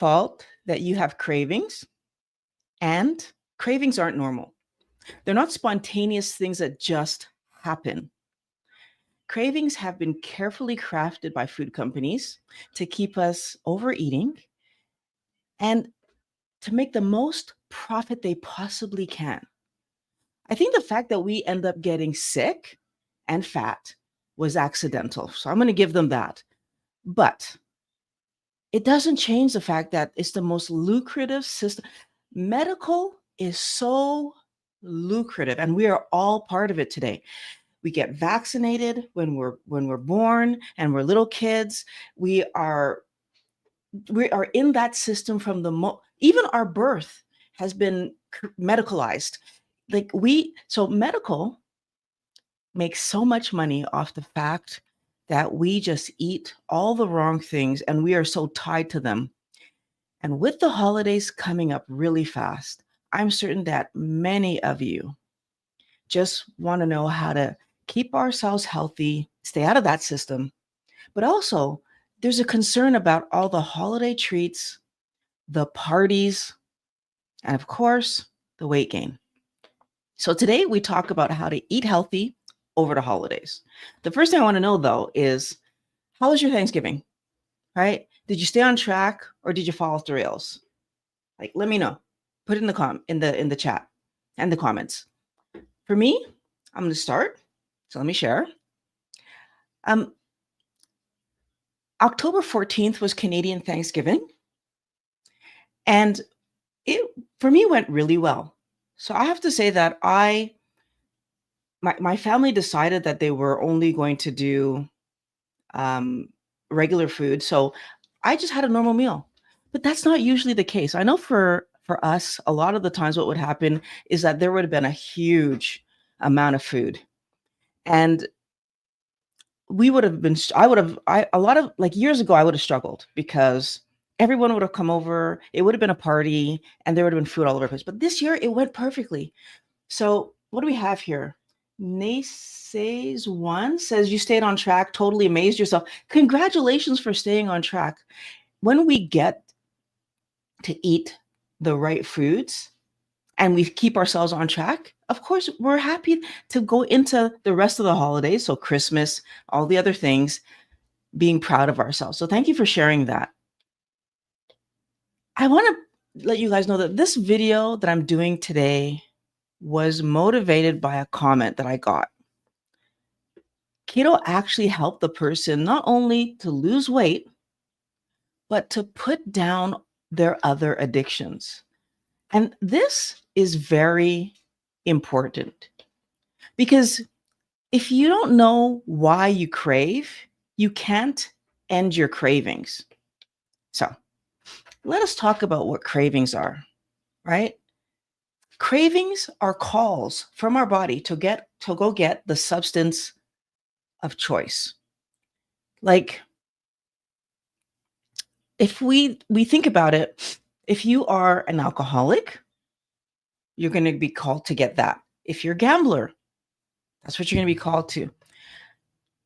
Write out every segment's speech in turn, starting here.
fault that you have cravings, and cravings aren't normal. They're not spontaneous things that just happen. Cravings have been carefully crafted by food companies to keep us overeating and to make the most profit they possibly can. I think the fact that we end up getting sick and fat was accidental. So I'm going to give them that. But it doesn't change the fact that it's the most lucrative system. Medical is so lucrative, and we are all part of it today. We get vaccinated when we're born and we're little kids. We are in that system from even our birth has been medicalized. So medical makes so much money off the fact that we just eat all the wrong things and we are so tied to them. And with the holidays coming up really fast, I'm certain that many of you just want to know how to keep ourselves healthy, stay out of that system. But also, there's a concern about all the holiday treats, the parties, and of course, the weight gain. So today we talk about how to eat healthy over the holidays. The first thing I want to know though is, how was your Thanksgiving? Right? Did you stay on track or did you fall off the rails? Like, let me know. Put it in the chat and the comments. For me, I'm going to start. So let me share. October 14th was Canadian Thanksgiving, and it for me went really well. So I have to say that my family decided that they were only going to do regular food. So I just had a normal meal. But that's not usually the case. I know for us, a lot of the times what would happen is that there would have been a huge amount of food. And we would have been a lot of, like, years ago I would have struggled because everyone would have come over, it would have been a party, and there would have been food all over the place. But this year it went perfectly. So what do we have here? Naysays one says you stayed on track, totally amazed yourself. Congratulations for staying on track. When we get to eat the right foods and we keep ourselves on track, of course, we're happy to go into the rest of the holidays. So Christmas, all the other things, being proud of ourselves. So thank you for sharing that. I want to let you guys know that this video that I'm doing today was motivated by a comment that I got. Keto actually helped the person not only to lose weight, but to put down their other addictions. And this is very important because if you don't know why you crave, you can't end your cravings. So let us talk about what cravings are, right? Cravings are calls from our body to go get the substance of choice. Like, if we think about it, if you are an alcoholic, you're going to be called to get that. If you're a gambler, that's what you're going to be called to.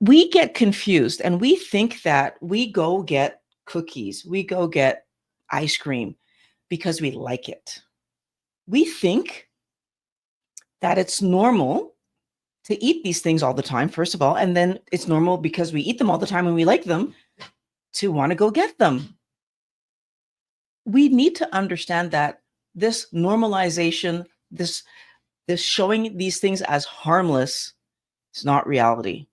We get confused and we think that we go get cookies, we go get ice cream because we like it. We think that it's normal to eat these things all the time, first of all, and then it's normal because we eat them all the time and we like them to want to go get them. We need to understand that this normalization, this showing these things as harmless, is not reality.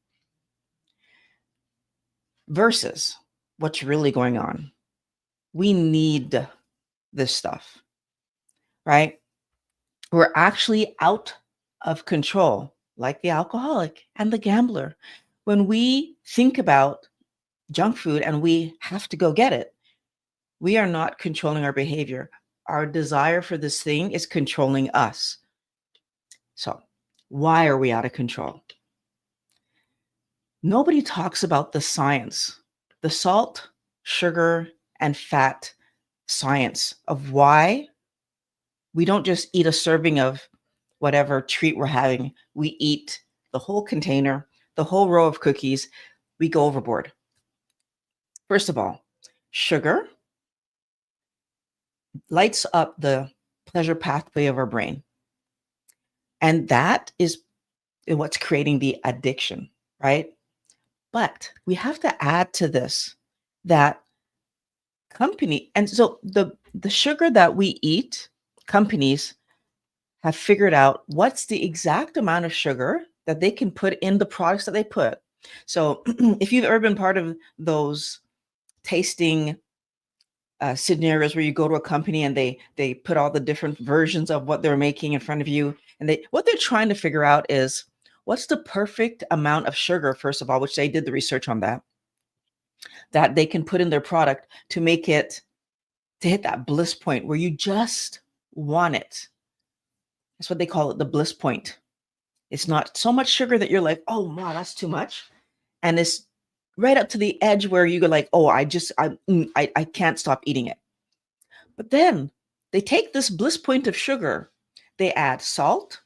Versus what's really going on. We need this stuff, right? We're actually out of control, like the alcoholic and the gambler. When we think about junk food and we have to go get it, we are not controlling our behavior. Our desire for this thing is controlling us. So, why are we out of control? Nobody talks about the science, the salt, sugar, and fat science of why we don't just eat a serving of whatever treat we're having. We eat the whole container, the whole row of cookies. We go overboard. First of all, sugar lights up the pleasure pathway of our brain. And that is what's creating the addiction, right? But we have to add to this that and so the sugar that we eat, companies have figured out what's the exact amount of sugar that they can put in the products that they put. So if you've ever been part of those tasting scenarios where you go to a company and they put all the different versions of what they're making in front of you, and what they're trying to figure out is what's the perfect amount of sugar, first of all, which they did the research on that they can put in their product to make it to hit that bliss point where you just want it. That's what they call it, the bliss point. It's not so much sugar that you're like, oh wow, that's too much, and it's right up to the edge where you go like, oh, I can't stop eating it. But then they take this bliss point of sugar, they add salt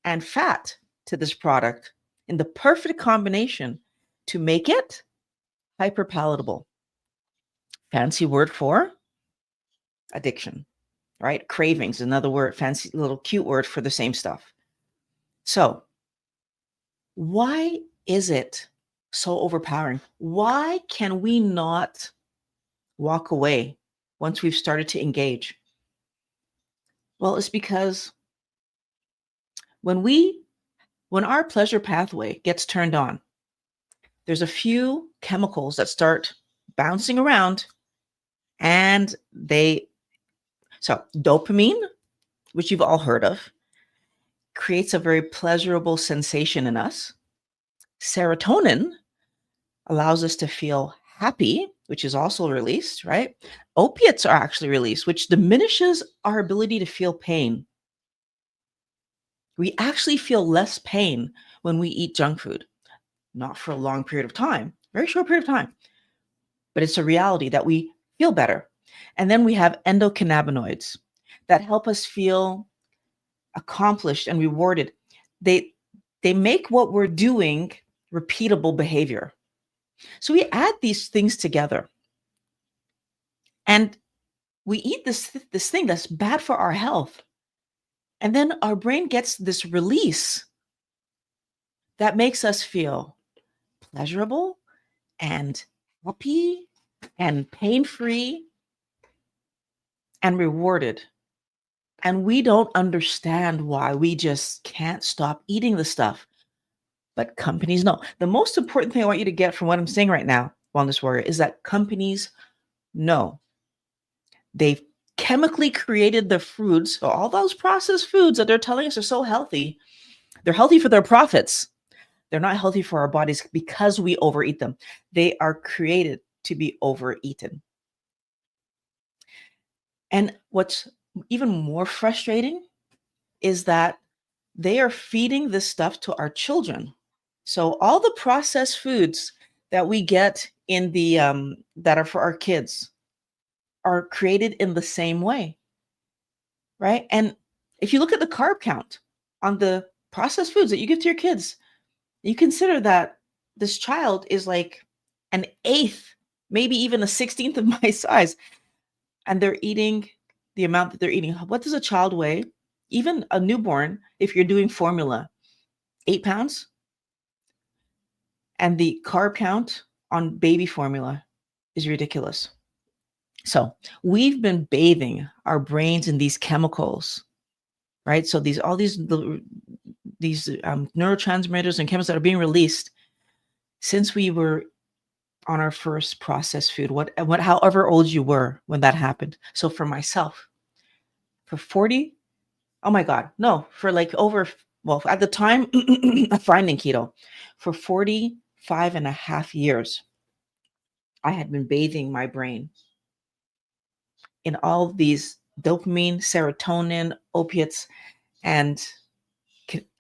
and fat to this product in the perfect combination to make it hyper palatable. Fancy word for addiction, right? Cravings, another word, fancy little cute word for the same stuff. So, why is it so overpowering? Why can we not walk away once we've started to engage? Well, it's because when our pleasure pathway gets turned on, there's a few chemicals that start bouncing around, and dopamine, which you've all heard of, creates a very pleasurable sensation in us. Serotonin allows us to feel happy, which is also released, right? Opiates are actually released, which diminishes our ability to feel pain. We actually feel less pain when we eat junk food, not for a long period of time, very short period of time, but it's a reality that we feel better. And then we have endocannabinoids that help us feel accomplished and rewarded. They make what we're doing repeatable behavior. So we add these things together and we eat this thing that's bad for our health. And then our brain gets this release that makes us feel pleasurable and happy and pain-free and rewarded. And we don't understand why we just can't stop eating the stuff. But companies know. The most important thing I want you to get from what I'm saying right now, Wellness Warrior, is that companies know. They've chemically created the foods, so all those processed foods that they're telling us are so healthy. They're healthy for their profits. They're not healthy for our bodies because we overeat them. They are created to be overeaten. And what's even more frustrating is that they are feeding this stuff to our children. So all the processed foods that we get in the that are for our kids are created in the same way, right? And if you look at the carb count on the processed foods that you give to your kids, you consider that this child is like an eighth, maybe even a 16th of my size, and they're eating the amount that they're eating. What does a child weigh? Even a newborn, if you're doing formula, 8 pounds? And the carb count on baby formula is ridiculous. So we've been bathing our brains in these chemicals, right? So these neurotransmitters and chemicals that are being released since we were on our first processed food, however old you were when that happened. So for myself, for 40, oh my God, no, for like at the time of finding keto, for 45 and a half years, I had been bathing my brain in all these dopamine, serotonin, opiates, and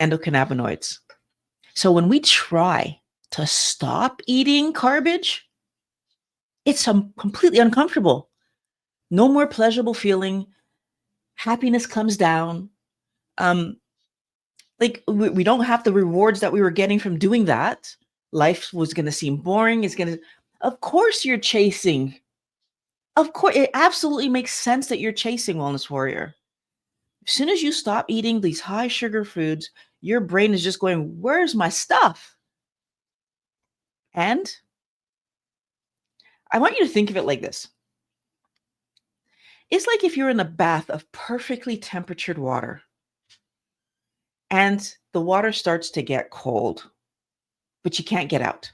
endocannabinoids. So when we try to stop eating garbage, it's completely uncomfortable. No more pleasurable feeling. Happiness comes down. Like we don't have the rewards that we were getting from doing that. Life was going to seem boring. Of course you're chasing Of course, it absolutely makes sense that you're chasing Wellness Warrior. As soon as you stop eating these high sugar foods, your brain is just going, where's my stuff? And I want you to think of it like this. It's like if you're in a bath of perfectly temperatured water and the water starts to get cold, but you can't get out.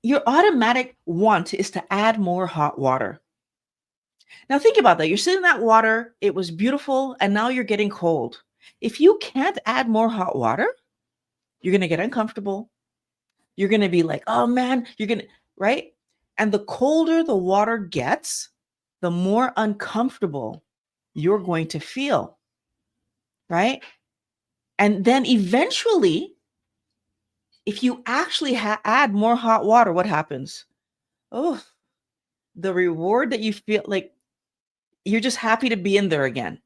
Your automatic want is to add more hot water. Now think about that. You're sitting in that water, it was beautiful, and now you're getting cold. If you can't add more hot water, you're going to get uncomfortable. You're going to be like, oh man, you're going to, right? And the colder the water gets, the more uncomfortable you're going to feel, right? And then eventually, if you actually add more hot water, what happens? Oh, the reward that you feel like you're just happy to be in there again.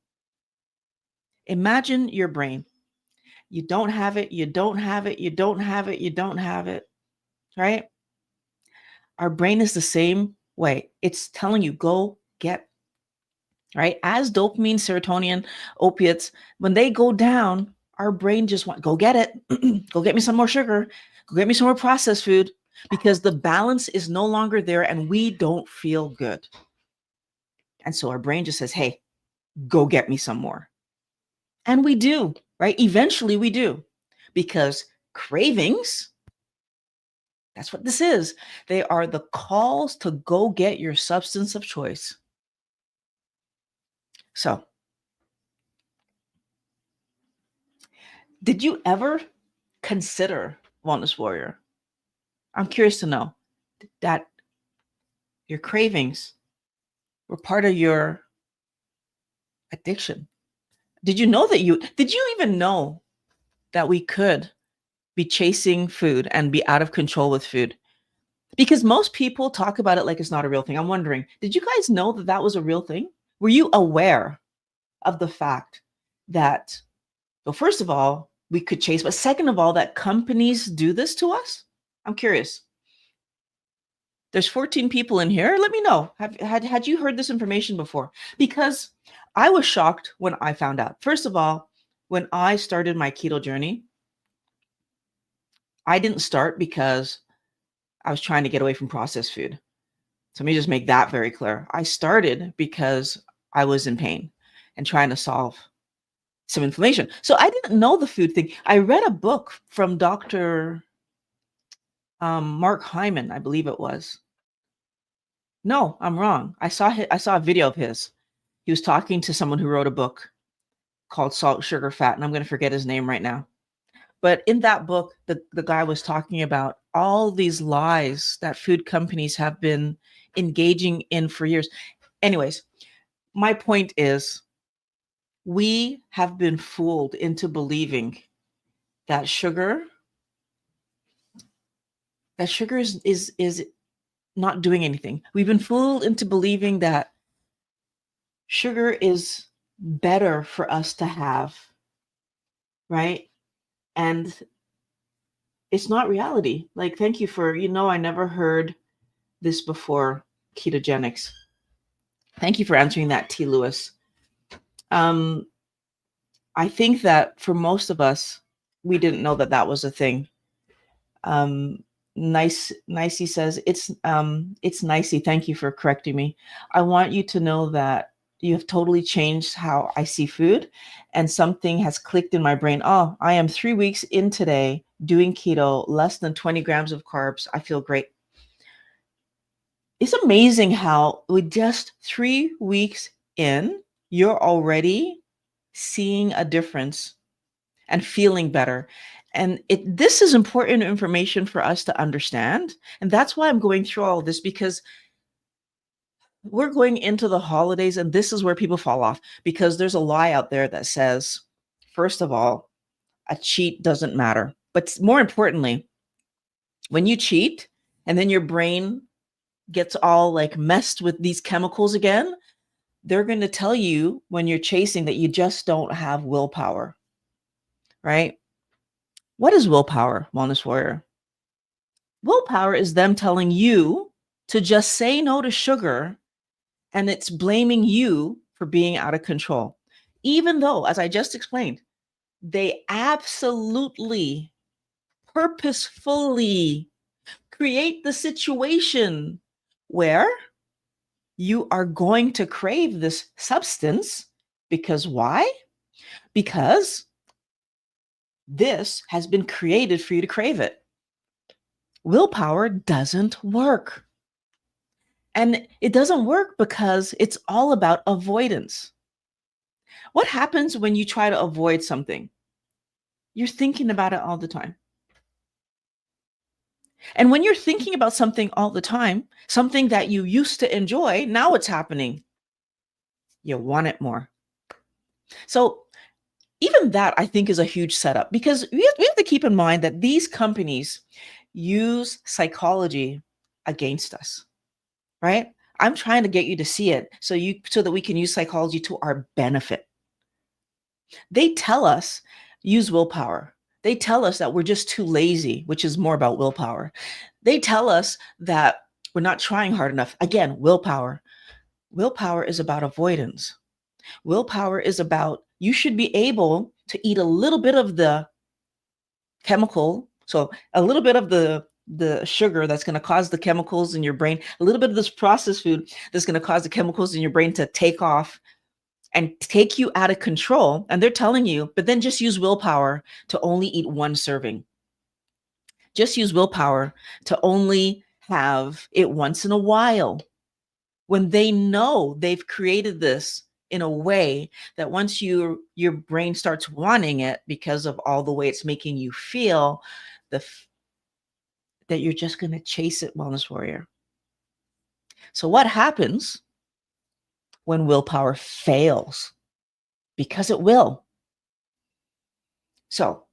Imagine your brain. You don't have it, you don't have it, you don't have it, you don't have it, right? Our brain is the same way. It's telling you, go get, right? As dopamine, serotonin, opiates, when they go down, our brain just wants, go get it. Go get me some more sugar. Go get me some more processed food because the balance is no longer there and we don't feel good. And so our brain just says, hey, go get me some more. And we do, right? Eventually we do because cravings, that's what this is. They are the calls to go get your substance of choice. So, did you ever consider Wellness Warrior? I'm curious to know that your cravings were part of your addiction. Did you even know that we could be chasing food and be out of control with food? Because most people talk about it like it's not a real thing. I'm wondering, did you guys know that that was a real thing? Were you aware of the fact that, well, first of all, we could chase, but second of all, that companies do this to us? I'm curious. There's 14 people in here. Let me know. Had you heard this information before? Because I was shocked when I found out. First of all, when I started my keto journey, I didn't start because I was trying to get away from processed food. So let me just make that very clear. I started because I was in pain and trying to solve some inflammation. So I didn't know the food thing. I read a book from Dr. Mark Hyman, I believe it was. No, I'm wrong. I saw a video of his. He was talking to someone who wrote a book called Salt, Sugar, Fat, and I'm going to forget his name right now. But in that book, the guy was talking about all these lies that food companies have been engaging in for years. Anyways, my point is we have been fooled into believing that sugar is not doing anything. We've been fooled into believing that sugar is better for us to have, right? And it's not reality. Like, thank you for, I never heard this before, ketogenics. Thank you for answering that, T. Lewis. I think that for most of us, we didn't know that that was a thing. Nicey says it's Nicey. Thank you for correcting me. I want you to know that you have totally changed how I see food, and something has clicked in my brain. Oh, I am 3 weeks in today doing keto, less than 20 grams of carbs. I feel great. It's amazing how with just 3 weeks in, you're already seeing a difference and feeling better. And this is important information for us to understand. And that's why I'm going through all of this, because we're going into the holidays and this is where people fall off, because there's a lie out there that says, first of all, a cheat doesn't matter. But more importantly, when you cheat and then your brain gets all like messed with these chemicals again, they're going to tell you when you're chasing that you just don't have willpower, right? What is willpower, Wellness Warrior? Willpower is them telling you to just say no to sugar and it's blaming you for being out of control. Even though, as I just explained, they absolutely purposefully create the situation where you are going to crave this substance. Because why? Because this has been created for you to crave it. Willpower doesn't work. And it doesn't work because it's all about avoidance. What happens when you try to avoid something? You're thinking about it all the time. And when you're thinking about something all the time, something that you used to enjoy, now what's happening? You want it more. So even that, I think, is a huge setup, because we have to keep in mind that these companies use psychology against us, right? I'm trying to get you to see it so that we can use psychology to our benefit. They tell us use willpower. They tell us that we're just too lazy, which is more about willpower. They tell us that we're not trying hard enough. Again, willpower. Willpower is about avoidance. Willpower is about you should be able to eat a little bit of the chemical, so a little bit of the sugar that's going to cause the chemicals in your brain, a little bit of this processed food that's going to cause the chemicals in your brain to take off and take you out of control. And they're telling you, but then just use willpower to only eat one serving. Just use willpower to only have it once in a while, when they know they've created this in a way that once your brain starts wanting it because of all the way it's making you feel, that you're just going to chase it, wellness warrior. So what happens when willpower fails? Because it will. So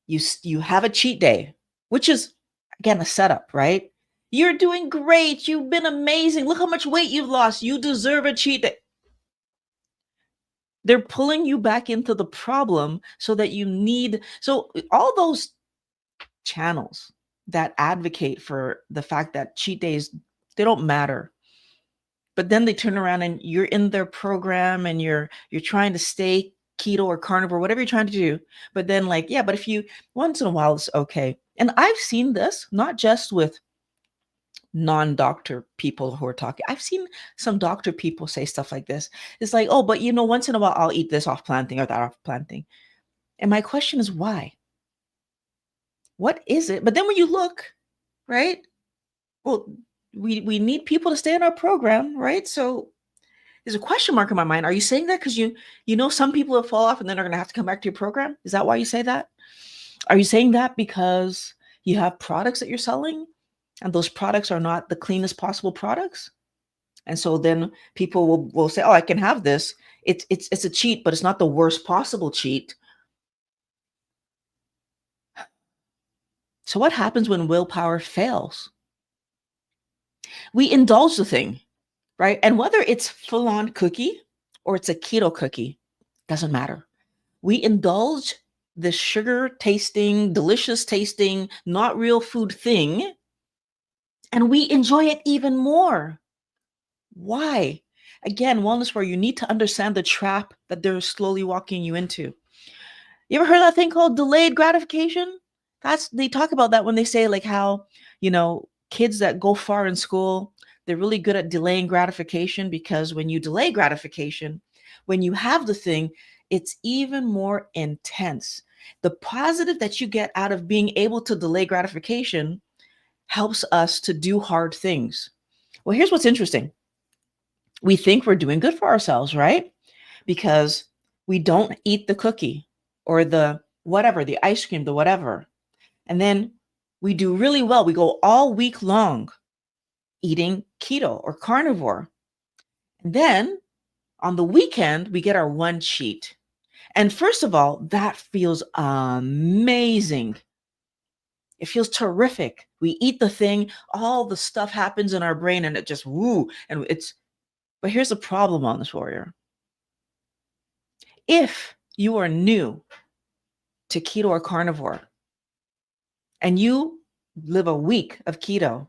you have a cheat day, which is, again, a setup, right? You're doing great. You've been amazing. Look how much weight you've lost. You deserve a cheat day. They're pulling you back into the problem so that so all those channels that advocate for the fact that cheat days, they don't matter. But then they turn around and you're in their program and you're trying to stay keto or carnivore, whatever you're trying to do. But then, like, yeah, but if you once in a while, it's okay. And I've seen this not just with non-doctor people who are talking. I've seen some doctor people say stuff like this. It's like, oh, but once in a while I'll eat this off plan thing or that off plan thing. And my question is, why? What is it? But then when you look, right? Well, we need people to stay in our program, right? So there's a question mark in my mind. Are you saying that because you know some people will fall off and then are going to have to come back to your program? Is that why you say that? Are you saying that because you have products that you're selling and those products are not the cleanest possible products? And so then people will say, oh, I can have this. It's a cheat, but it's not the worst possible cheat. So what happens when willpower fails? We indulge the thing, right? And whether it's full-on cookie or it's a keto cookie, doesn't matter. We indulge this sugar tasting, delicious tasting, not real food thing, and we enjoy it even more. Why? Again, wellness, where you need to understand the trap that they're slowly walking you into. You ever heard that thing called delayed gratification? They talk about that when they say, like, how, kids that go far in school, they're really good at delaying gratification, because when you delay gratification, when you have the thing, it's even more intense. The positive that you get out of being able to delay gratification helps us to do hard things. Well, here's what's interesting. We think we're doing good for ourselves, right? Because we don't eat the cookie or the whatever, the ice cream, the whatever. And then we do really well. We go all week long eating keto or carnivore. And then on the weekend, we get our one cheat. And first of all, that feels amazing. It feels terrific. We eat the thing, all the stuff happens in our brain, and it just woo. But here's the problem on this, warrior. If you are new to keto or carnivore and you live a week of keto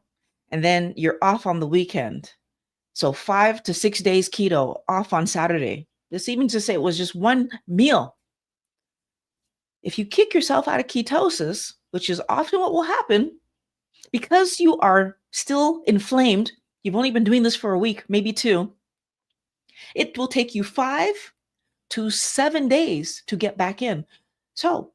and then you're off on the weekend, So 5 to 6 days keto, off on Saturday. This even to say it was just one meal. If you kick yourself out of ketosis, which is often what will happen, because you are still inflamed, you've only been doing this for a week, maybe two, it will take you 5 to 7 days to get back in. So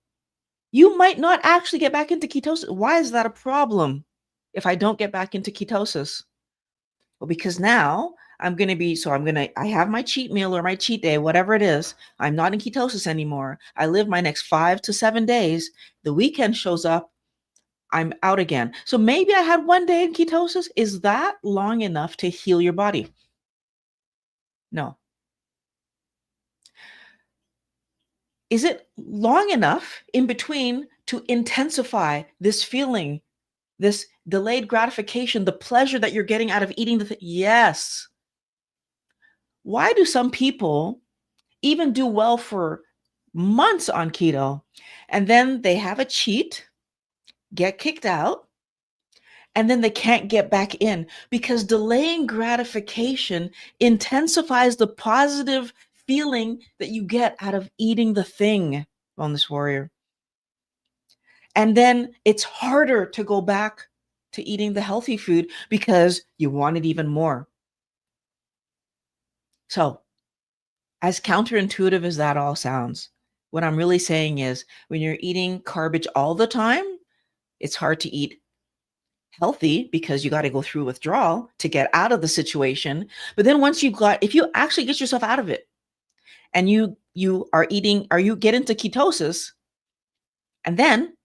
you might not actually get back into ketosis. Why is that a problem if I don't get back into ketosis? Well, because now I have my cheat meal or my cheat day, whatever it is. I'm not in ketosis anymore. I live my next 5 to 7 days. The weekend shows up. I'm out again. So maybe I had one day in ketosis. Is that long enough to heal your body? No. Is it long enough in between to intensify this feeling, this delayed gratification, the pleasure that you're getting out of eating the thing? Yes. Why do some people even do well for months on keto and then they have a cheat, get kicked out, and then they can't get back in? Because delaying gratification intensifies the positive feeling that you get out of eating the thing, Wellness Warrior. And then it's harder to go back to eating the healthy food because you want it even more. So, as counterintuitive as that all sounds, what I'm really saying is when you're eating garbage all the time, it's hard to eat healthy because you got to go through withdrawal to get out of the situation. But then if you actually get yourself out of it and you are eating, or you get into ketosis and then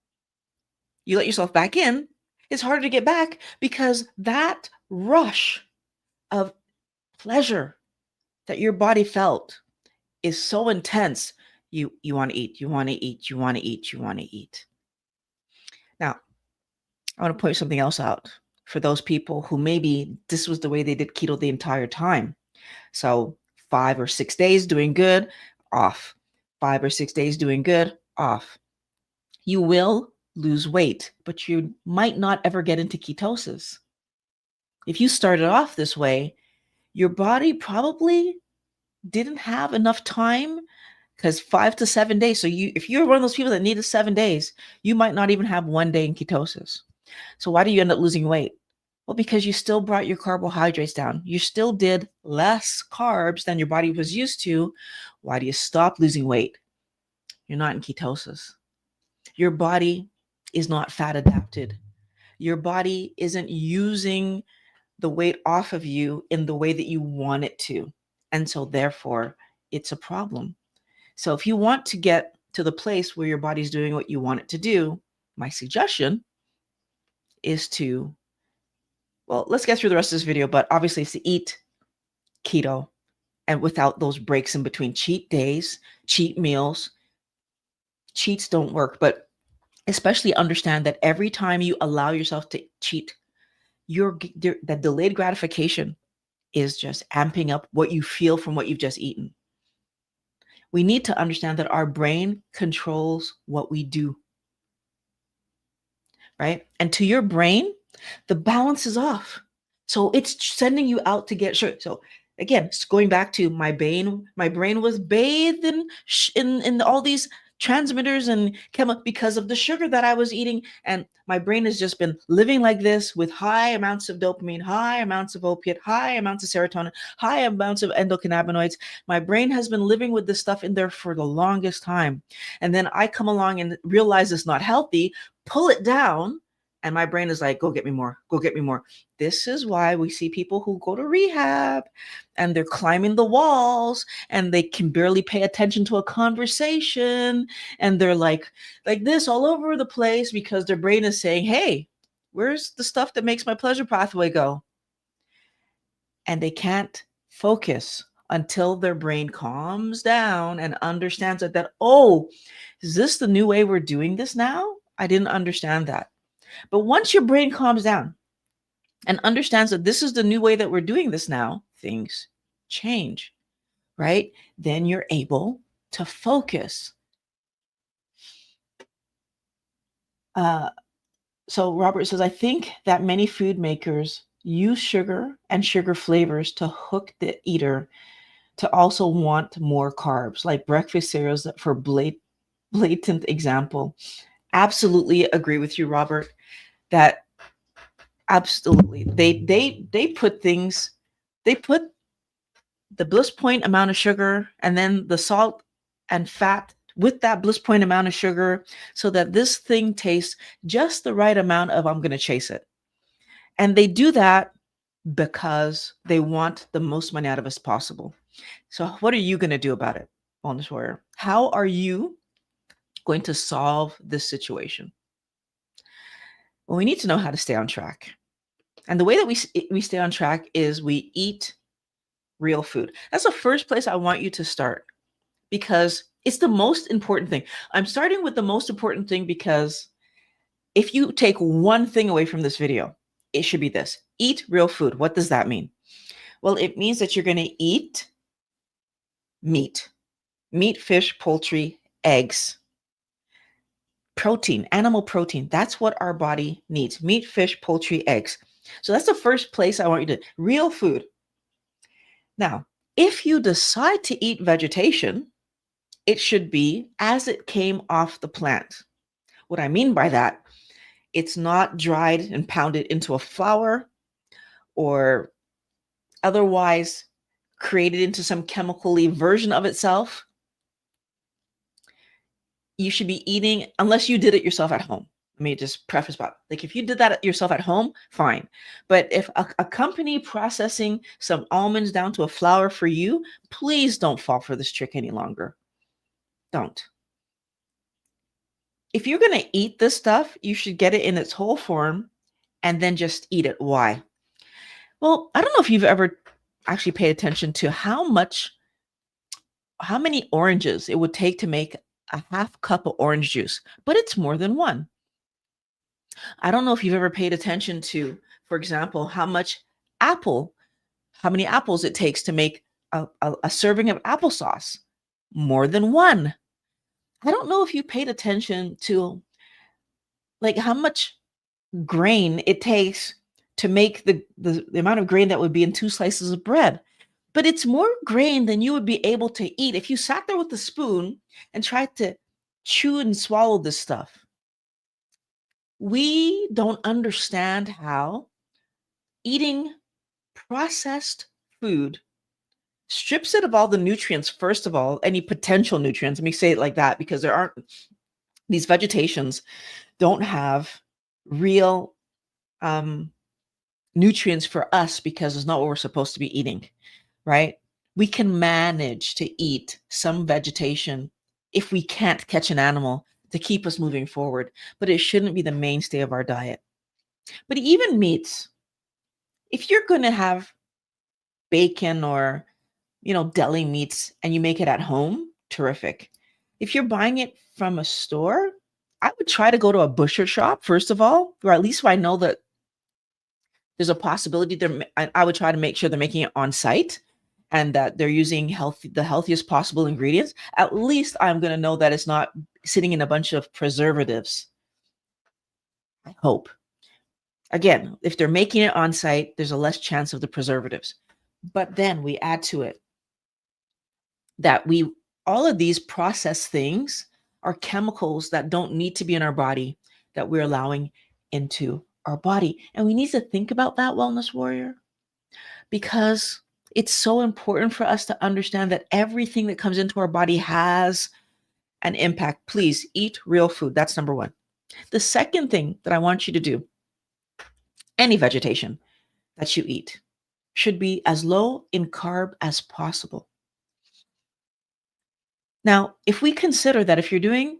you let yourself back in, it's harder to get back because that rush of pleasure that your body felt is so intense. You want to eat, you want to eat, you want to eat, you want to eat. Now, I want to point something else out for those people who maybe this was the way they did keto the entire time. So 5 or 6 days doing good, off. 5 or 6 days doing good, off. You will lose weight, but you might not ever get into ketosis. If you started off this way, your body probably didn't have enough time, because 5 to 7 days. So if you're one of those people that needed 7 days, you might not even have one day in ketosis. So why do you end up losing weight? Well, because you still brought your carbohydrates down. You still did less carbs than your body was used to. Why do you stop losing weight? You're not in ketosis. Your body is not fat adapted. Your body isn't using the weight off of you in the way that you want it to. And so therefore, it's a problem. So if you want to get to the place where your body's doing what you want it to do, my suggestion is to, well, let's get through the rest of this video, but obviously it's to eat keto and without those breaks in between cheat days, cheat meals. Cheats don't work, but especially understand that every time you allow yourself to cheat, that delayed gratification is just amping up what you feel from what you've just eaten. We need to understand that our brain controls what we do, right? And to your brain, the balance is off. So it's sending you out to get sugar. So again, it's going back to my brain was bathed in all these transmitters and chemical because of the sugar that I was eating. And my brain has just been living like this with high amounts of dopamine, high amounts of opiate, high amounts of serotonin, high amounts of endocannabinoids. My brain has been living with this stuff in there for the longest time. And then I come along and realize it's not healthy, pull it down, and my brain is like, go get me more, go get me more. This is why we see people who go to rehab and they're climbing the walls and they can barely pay attention to a conversation. And they're like this all over the place because their brain is saying, hey, where's the stuff that makes my pleasure pathway go? And they can't focus until their brain calms down and understands that, oh, is this the new way we're doing this now? I didn't understand that. But once your brain calms down and understands that this is the new way that we're doing this now, things change, right? Then you're able to focus. So Robert says, I think that many food makers use sugar and sugar flavors to hook the eater to also want more carbs, like breakfast cereals for blatant example. Absolutely agree with you, Robert, that absolutely they put things, they put the bliss point amount of sugar and then the salt and fat with that bliss point amount of sugar so that this thing tastes just the right amount of I'm going to chase it. And they do that because they want the most money out of us possible. So what are you going to do about it, Wellness Warrior? How are you going to solve this situation? Well, we need to know how to stay on track. And the way that we stay on track is we eat real food. That's the first place I want you to start because it's the most important thing. I'm starting with the most important thing because if you take one thing away from this video, it should be this: eat real food. What does that mean? Well, it means that you're going to eat meat, fish, poultry, eggs, protein, animal protein. That's what our body needs: meat, fish, poultry, eggs. So that's the first place I want you to real food. Now, if you decide to eat vegetation, it should be as it came off the plant. What I mean by that, it's not dried and pounded into a flour or otherwise created into some chemically version of itself. You should be eating, unless you did it yourself at home. Let me just preface that. Like if you did that yourself at home, fine. But if a company processing some almonds down to a flour for you, please don't fall for this trick any longer. Don't. If you're going to eat this stuff, you should get it in its whole form and then just eat it. Why? Well, I don't know if you've ever actually paid attention to how many oranges it would take to make a half cup of orange juice, but it's more than one. I don't know if you've ever paid attention to, for example, how many apples it takes to make a serving of applesauce. More than one. I don't know if you paid attention to like how much grain it takes to make the amount of grain that would be in 2 slices of bread. But it's more grain than you would be able to eat if you sat there with a spoon and tried to chew and swallow this stuff. We don't understand how eating processed food strips it of all the nutrients, first of all, any potential nutrients. Let me say it like that because these vegetations don't have real nutrients for us because it's not what we're supposed to be eating, right? We can manage to eat some vegetation if we can't catch an animal to keep us moving forward, but it shouldn't be the mainstay of our diet. But even meats, if you're going to have bacon or, deli meats and you make it at home, terrific. If you're buying it from a store, I would try to go to a butcher shop, first of all, or at least if I know that there's a possibility I would try to make sure they're making it on site and that they're using the healthiest possible ingredients. At least I'm going to know that it's not sitting in a bunch of preservatives. I hope. Again, if they're making it on site, there's a less chance of the preservatives. But then we add to it that all of these processed things are chemicals that don't need to be in our body that we're allowing into our body. And we need to think about that, Wellness Warrior, because it's so important for us to understand that everything that comes into our body has an impact. Please eat real food. That's number one. The second thing that I want you to do, any vegetation that you eat should be as low in carb as possible. Now, if we consider that if you're doing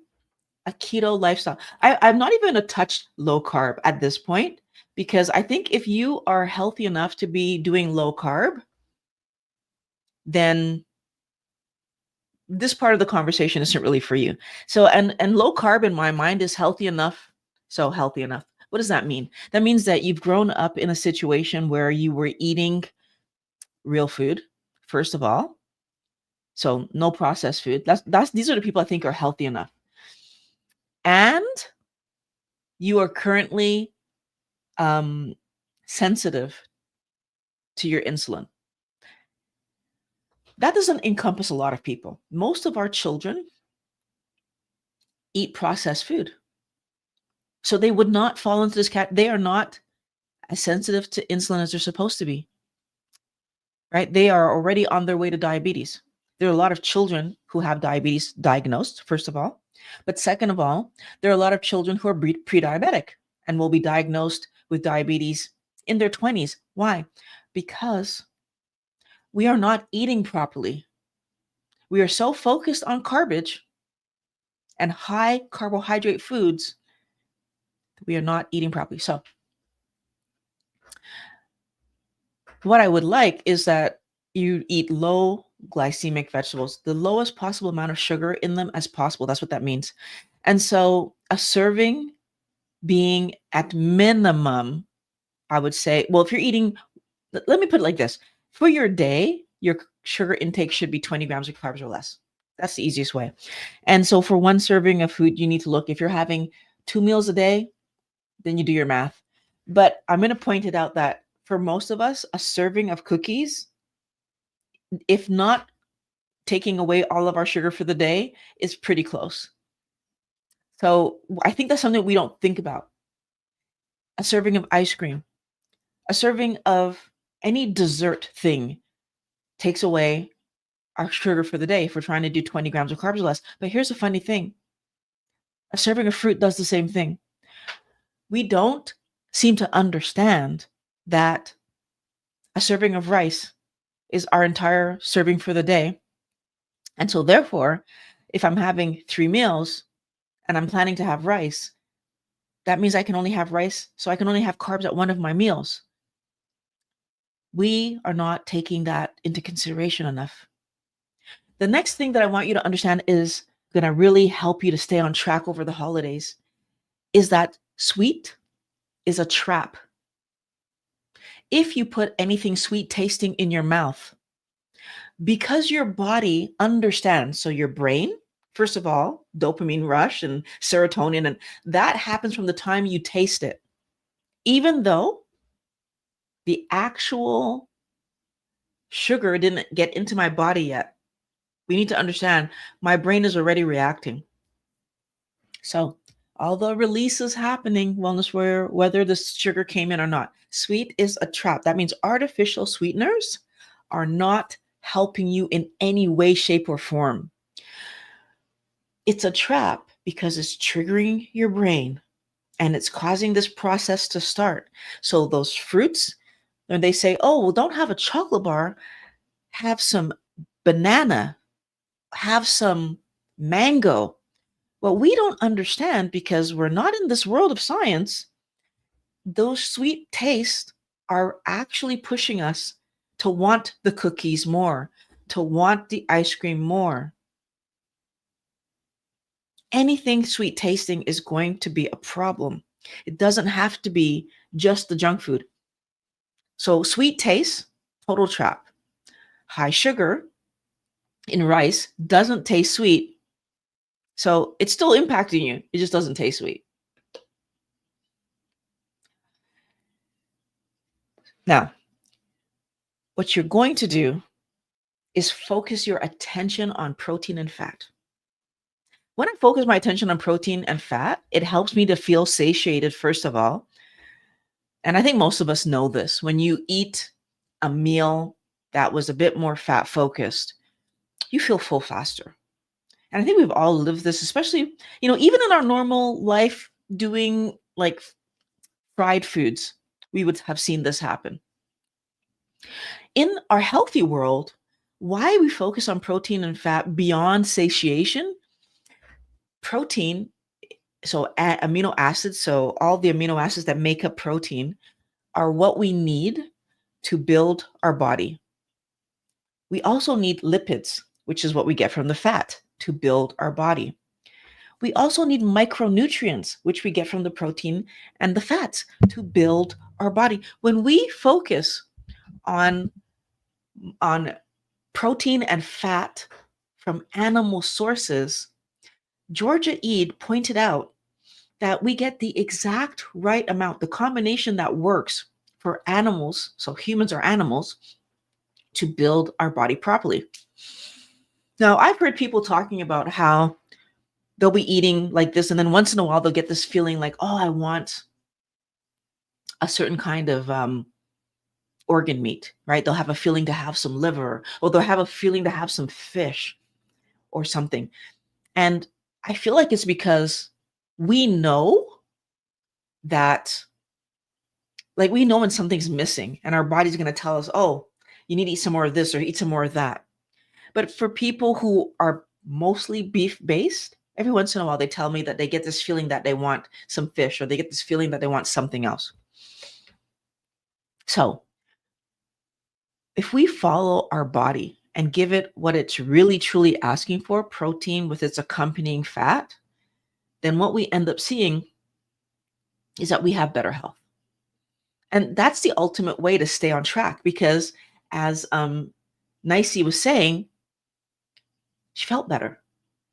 a keto lifestyle, I'm not even a touch low carb at this point, because I think if you are healthy enough to be doing low carb, then this part of the conversation isn't really for you. So, and low carb in my mind is healthy enough. So healthy enough. What does that mean? That means that you've grown up in a situation where you were eating real food, first of all. So no processed food. These are the people I think are healthy enough. And you are currently sensitive to your insulin. That doesn't encompass a lot of people. Most of our children eat processed food. So they would not fall into this cat. They are not as sensitive to insulin as they're supposed to be, right? They are already on their way to diabetes. There are a lot of children who have diabetes diagnosed, first of all. But second of all, there are a lot of children who are pre-diabetic and will be diagnosed with diabetes in their 20s. Why? Because we are not eating properly. We are so focused on garbage and high carbohydrate foods that we are not eating properly. So what I would like is that you eat low glycemic vegetables, the lowest possible amount of sugar in them as possible. That's what that means. And so a serving being at minimum, I would say, well, if you're eating, let me put it like this. For your day, your sugar intake should be 20 grams of carbs or less. That's the easiest way. And so for one serving of food, you need to look, if you're having 2 meals a day, then you do your math. But I'm going to point it out that for most of us, a serving of cookies, if not taking away all of our sugar for the day, is pretty close. So I think that's something we don't think about. A serving of ice cream, a serving of any dessert thing takes away our sugar for the day if we're trying to do 20 grams of carbs or less. But here's a funny thing. A serving of fruit does the same thing. We don't seem to understand that a serving of rice is our entire serving for the day. And so therefore, if I'm having 3 meals and I'm planning to have rice, that means I can only have rice. So I can only have carbs at one of my meals. We are not taking that into consideration enough. The next thing that I want you to understand is going to really help you to stay on track over the holidays is that sweet is a trap. If you put anything sweet tasting in your mouth, because your body understands, so your brain, first of all, dopamine rush and serotonin, and that happens from the time you taste it. Even though the actual sugar didn't get into my body yet, we need to understand my brain is already reacting. So all the release is happening, wellness warrior, whether the sugar came in or not. Sweet is a trap. That means artificial sweeteners are not helping you in any way, shape, or form. It's a trap because it's triggering your brain and it's causing this process to start. So those fruits, when they say, oh, well, don't have a chocolate bar, have some banana, have some mango. What we don't understand, because we're not in this world of science, those sweet tastes are actually pushing us to want the cookies more, to want the ice cream more. Anything sweet tasting is going to be a problem. It doesn't have to be just the junk food. So sweet taste, total trap. High sugar in rice doesn't taste sweet. So it's still impacting you. It just doesn't taste sweet. Now, what you're going to do is focus your attention on protein and fat. When I focus my attention on protein and fat, it helps me to feel satiated, first of all. And I think most of us know this. When you eat a meal that was a bit more fat focused, you feel full faster. And I think we've all lived this, especially, even in our normal life doing like fried foods, we would have seen this happen. In our healthy world, why we focus on protein and fat beyond satiation, protein, so amino acids, so all the amino acids that make up protein are what we need to build our body. We also need lipids, which is what we get from the fat, to build our body. We also need micronutrients, which we get from the protein and the fats, to build our body. When we focus on protein and fat from animal sources, Georgia Ede pointed out that we get the exact right amount, the combination that works for animals, so humans are animals, to build our body properly. Now, I've heard people talking about how they'll be eating like this, and then once in a while they'll get this feeling like, oh, I want a certain kind of organ meat, right? They'll have a feeling to have some liver, or they'll have a feeling to have some fish or something. And I feel like it's because we know that, like, we know when something's missing and our body's going to tell us, oh, you need to eat some more of this or eat some more of that. But for people who are mostly beef based, every once in a while they tell me that they get this feeling that they want some fish, or they get this feeling that they want something else. So if we follow our body and give it what it's really truly asking for, protein with its accompanying fat, then what we end up seeing is that we have better health. And that's the ultimate way to stay on track, because as Nicey was saying, she felt better.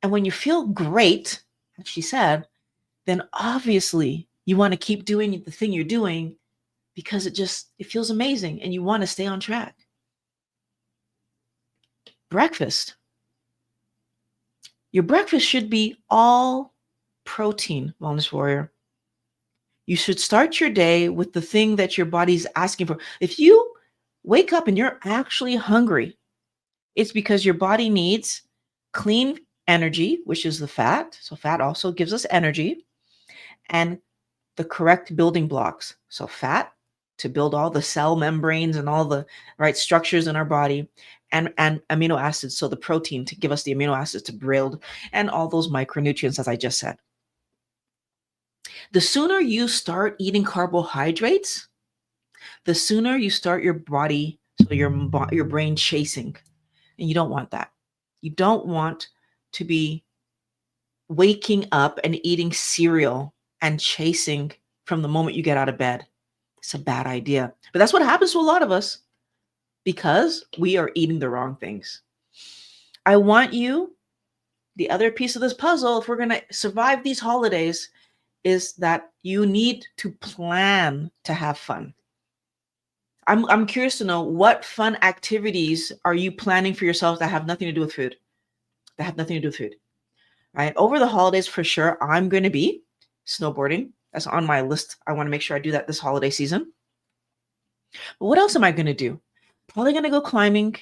And when you feel great, as she said, then obviously you want to keep doing the thing you're doing, because it feels amazing and you want to stay on track. Breakfast. Your breakfast should be all protein, Wellness Warrior. You should start your day with the thing that your body's asking for. If you wake up and you're actually hungry, it's because your body needs clean energy, which is the fat. So fat also gives us energy, and the correct building blocks. So fat to build all the cell membranes and all the right structures in our body, and amino acids. So the protein to give us the amino acids to build, and all those micronutrients, as I just said. The sooner you start eating carbohydrates, the sooner you start your body, so your brain chasing. And you don't want that. You don't want to be waking up and eating cereal and chasing from the moment you get out of bed. It's a bad idea. But that's what happens to a lot of us, because we are eating the wrong things. I want you, the other piece of this puzzle, if we're going to survive these holidays, is that you need to plan to have fun. I'm curious to know, what fun activities are you planning for yourselves that have nothing to do with food? That have nothing to do with food, right? Over the holidays, for sure, I'm going to be snowboarding. That's on my list. I want to make sure I do that this holiday season. But what else am I going to do? Probably going to go climbing.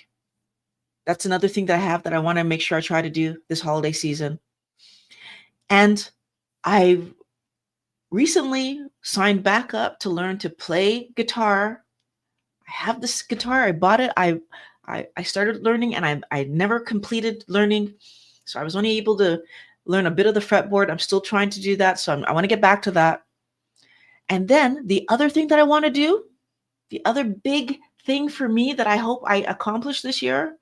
That's another thing that I have that I want to make sure I try to do this holiday season. And I've recently signed back up to learn to play guitar. I have this guitar. I bought it. I started learning, and I never completed learning. So I was only able to learn a bit of the fretboard. I'm still trying to do that. So I want to get back to that. And then the other thing that I want to do, the other big thing for me that I hope I accomplish this year,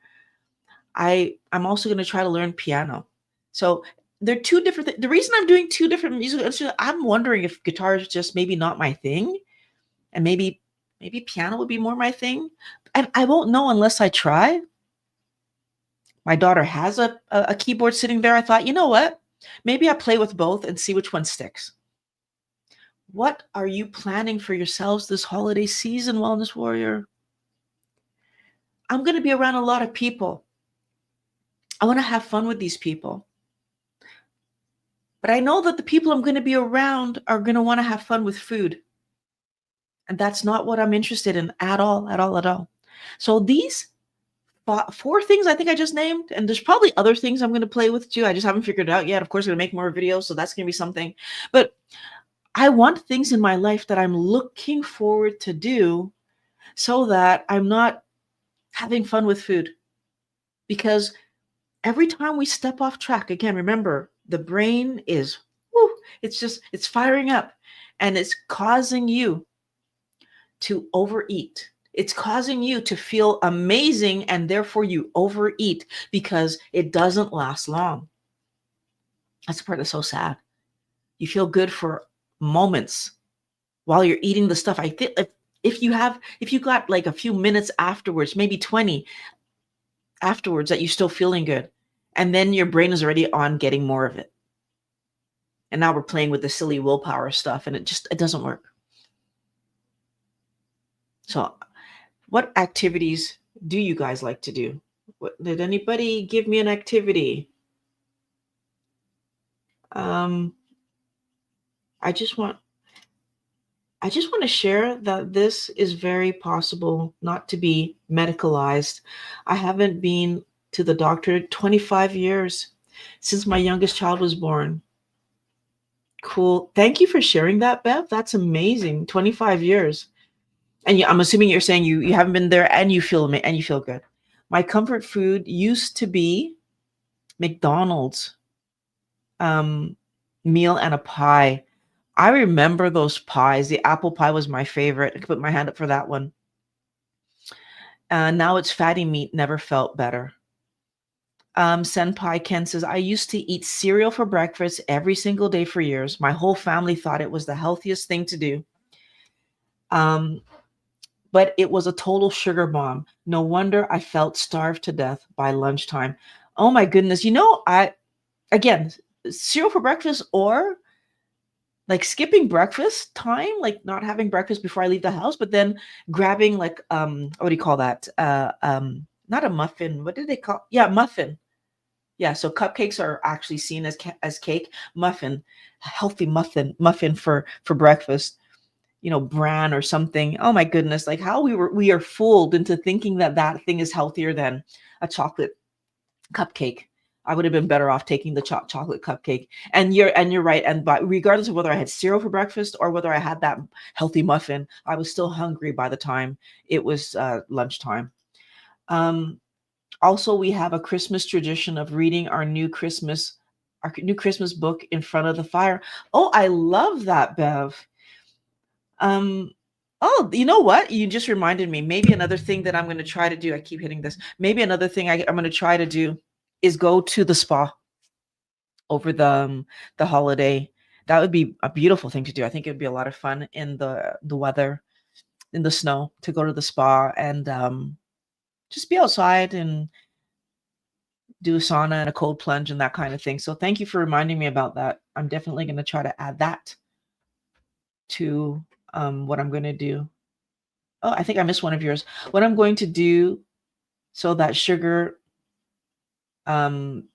I'm also going to try to learn piano. So they're two different things. The reason I'm doing two different musical instruments, I'm wondering if guitar is just maybe not my thing, and maybe piano would be more my thing. And I won't know unless I try. My daughter has a keyboard sitting there. I thought, you know what? Maybe I play with both and see which one sticks. What are you planning for yourselves this holiday season, Wellness Warrior? I'm going to be around a lot of people. I want to have fun with these people. But I know that the people I'm going to be around are going to want to have fun with food. And that's not what I'm interested in at all, at all, at all. So these 4 things I think I just named, and there's probably other things I'm going to play with too. I just haven't figured it out yet. Of course, I'm going to make more videos, so that's going to be something. But I want things in my life that I'm looking forward to do, so that I'm not having fun with food. Because every time we step off track, again, remember, the brain is, it's firing up, and it's causing you to overeat. It's causing you to feel amazing, and therefore you overeat, because it doesn't last long. That's the part that's so sad. You feel good for moments while you're eating the stuff. I think if you got like a few minutes afterwards, maybe 20 afterwards, that you're still feeling good, and then your brain is already on getting more of it. And now we're playing with the silly willpower stuff, and it doesn't work. So, what activities do you guys like to do? Did anybody give me an activity? Um, I just want I just want to share that this is very possible not to be medicalized. I haven't been to the doctor 25 years since my youngest child was born. Cool. Thank you for sharing that, Bev. That's amazing. 25 years. And I'm assuming you're saying you haven't been there and and you feel good. My comfort food used to be McDonald's um, meal and a pie. I remember those pies. The apple pie was my favorite. I could put my hand up for that one. Now it's fatty meat. Never felt better. Senpai Ken says, I used to eat cereal for breakfast every single day for years. My whole family thought it was the healthiest thing to do. Um, but it was a total sugar bomb. No wonder I felt starved to death by lunchtime. Oh my goodness. Again, cereal for breakfast or like skipping breakfast time, like not having breakfast before I leave the house, but then grabbing like what do you call that? Not a muffin. What did they call? Yeah, muffin. Yeah, so cupcakes are actually seen as as cake. Muffin, healthy muffin for breakfast. Bran or something. Oh my goodness, like how we are fooled into thinking that that thing is healthier than a chocolate cupcake. I would have been better off taking the chocolate cupcake. And you're right. And but regardless of whether I had cereal for breakfast or whether I had that healthy muffin, I was still hungry by the time it was lunchtime. Um, Also, we have a Christmas tradition of reading our new Christmas book in front of the fire. Oh, I love that, Bev. Um, oh, you know what? You just reminded me. Maybe another thing that I'm going to try to do. I keep hitting this. Maybe another thing I'm going to try to do is go to the spa over the holiday. That would be a beautiful thing to do. I think it would be a lot of fun in the weather, in the snow, to go to the spa and just be outside and do a sauna and a cold plunge and that kind of thing. So thank you for reminding me about that. I'm definitely going to try to add that to what I'm going to do. Oh, I think I missed one of yours. What I'm going to do so that sugar um,